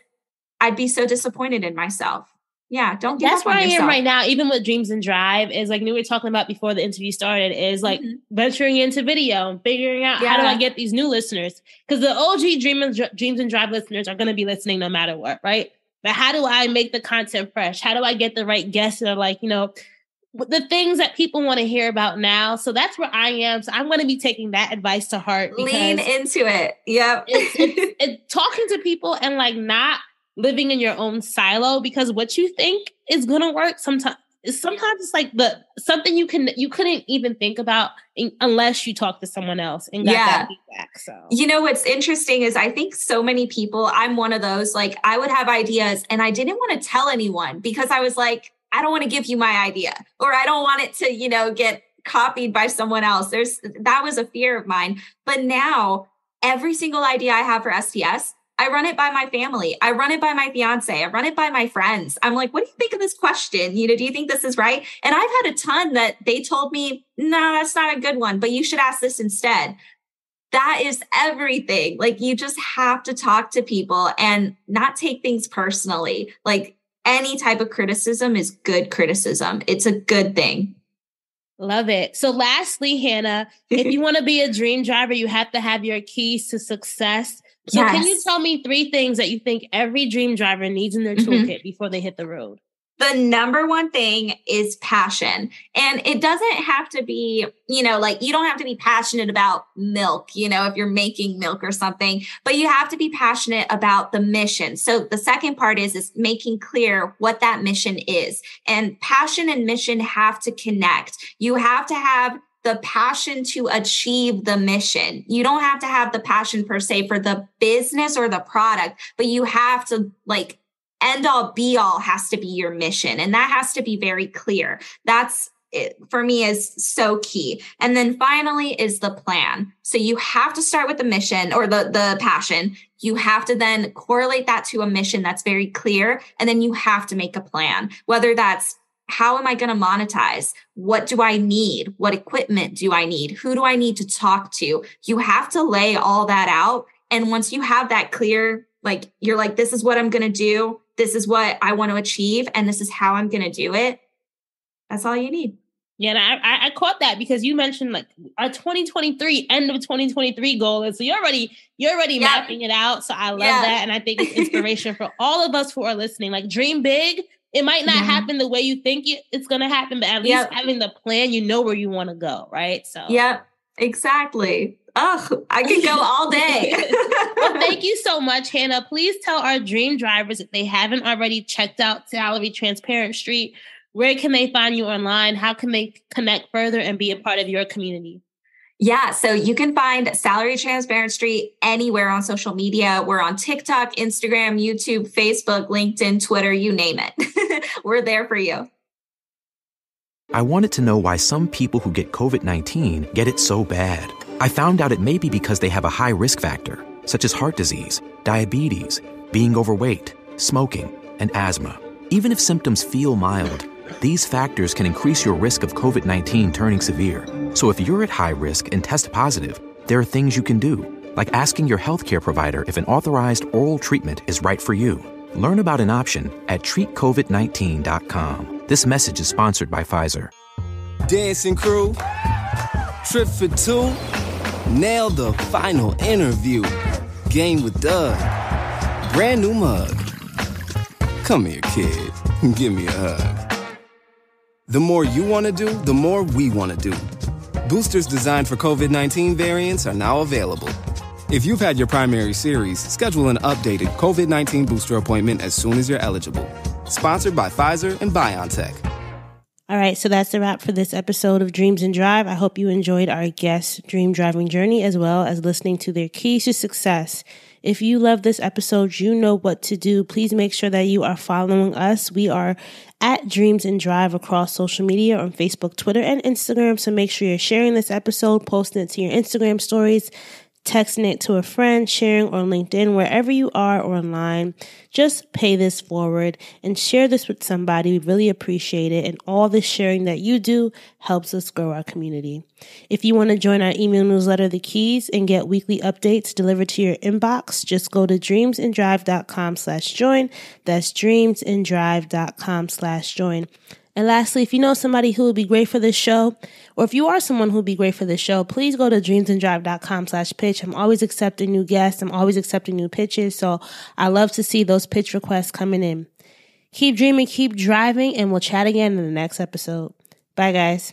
I'd be so disappointed in myself. Yeah, don't give That's up on where I yourself. am right now, even with Dreams and Drive, is like we were talking about before the interview started, is like venturing into video and figuring out how do I get these new listeners? Because the OG Dreams and Drive listeners are going to be listening no matter what, right? But how do I make the content fresh? How do I get the right guests that are like, you know, the things that people want to hear about now? So that's where I am. So I'm going to be taking that advice to heart. Lean into it. Yep. It's talking to people and like not living in your own silo, because what you think is going to work sometimes it's like something you couldn't even think about unless you talk to someone else and got that feedback. So, you know, what's interesting is I think so many people, I'm one of those, like I would have ideas and I didn't want to tell anyone because I was like, I don't want to give you my idea, or I don't want it to, you know, get copied by someone else. That was a fear of mine. But now every single idea I have for STS, I run it by my family. I run it by my fiance. I run it by my friends. I'm like, what do you think of this question? You know, do you think this is right? And I've had a ton that they told me, no, that's not a good one, but you should ask this instead. That is everything. Like you just have to talk to people and not take things personally. Like any type of criticism is good criticism. It's a good thing. Love it. So lastly, Hannah, if you want to be a dream driver, you have to have your keys to success. So can you tell me 3 things that you think every dream driver needs in their toolkit before they hit the road? The number one thing is passion. And it doesn't have to be, you don't have to be passionate about milk, if you're making milk or something, but you have to be passionate about the mission. So the second part is making clear what that mission is. And passion and mission have to connect. You have to have the passion to achieve the mission. You don't have to have the passion per se for the business or the product, but you have to end all be all has to be your mission. And that has to be very clear. That's it, for me, is so key. And then finally is the plan. So you have to start with the mission or the passion. You have to then correlate that to a mission that's very clear. And then you have to make a plan, whether that's how am I going to monetize? What do I need? What equipment do I need? Who do I need to talk to? You have to lay all that out. And once you have that clear, you're like, this is what I'm going to do. This is what I want to achieve. And this is how I'm going to do it. That's all you need. Yeah, and I caught that because you mentioned our 2023, end of 2023 goal. And so you're already mapping it out. So I love that. And I think it's inspiration for all of us who are listening. Dream big. It might not happen the way you think it's going to happen, but at least having the plan, you know where you want to go, right? So. Yep, exactly. Oh, I could go all day. Well, thank you so much, Hannah. Please tell our dream drivers, if they haven't already checked out Salary Transparent Street, where can they find you online? How can they connect further and be a part of your community? Yeah, so you can find Salary Transparent Street anywhere on social media. We're on TikTok, Instagram, YouTube, Facebook, LinkedIn, Twitter, you name it. We're there for you. I wanted to know why some people who get COVID-19 get it so bad. I found out it may be because they have a high risk factor, such as heart disease, diabetes, being overweight, smoking, and asthma. Even if symptoms feel mild, these factors can increase your risk of COVID-19 turning severe. So if you're at high risk and test positive, there are things you can do, like asking your healthcare provider if an authorized oral treatment is right for you. Learn about an option at treatcovid19.com. This message is sponsored by Pfizer. Dancing crew, trip for two, nailed the final interview. Game with Doug, brand new mug. Come here, kid, give me a hug. The more you want to do, the more we want to do. Boosters designed for COVID-19 variants are now available. If you've had your primary series, schedule an updated COVID-19 booster appointment as soon as you're eligible. Sponsored by Pfizer and BioNTech. All right, so that's the wrap for this episode of Dreams and Drive. I hope you enjoyed our guest's dream driving journey as well as listening to their keys to success. If you love this episode, you know what to do. Please make sure that you are following us. We are at Dreams and Drive across social media on Facebook, Twitter, and Instagram. So make sure you're sharing this episode, posting it to your Instagram stories, texting it to a friend, sharing on LinkedIn, wherever you are or online. Just pay this forward and share this with somebody. We really appreciate it. And all the sharing that you do helps us grow our community. If you want to join our email newsletter, The Keys, and get weekly updates delivered to your inbox, just go to dreamsanddrive.com/join. That's dreamsanddrive.com/join. And lastly, if you know somebody who would be great for this show, or if you are someone who would be great for this show, please go to dreamsanddrive.com/pitch. I'm always accepting new guests. I'm always accepting new pitches. So I love to see those pitch requests coming in. Keep dreaming, keep driving, and we'll chat again in the next episode. Bye, guys.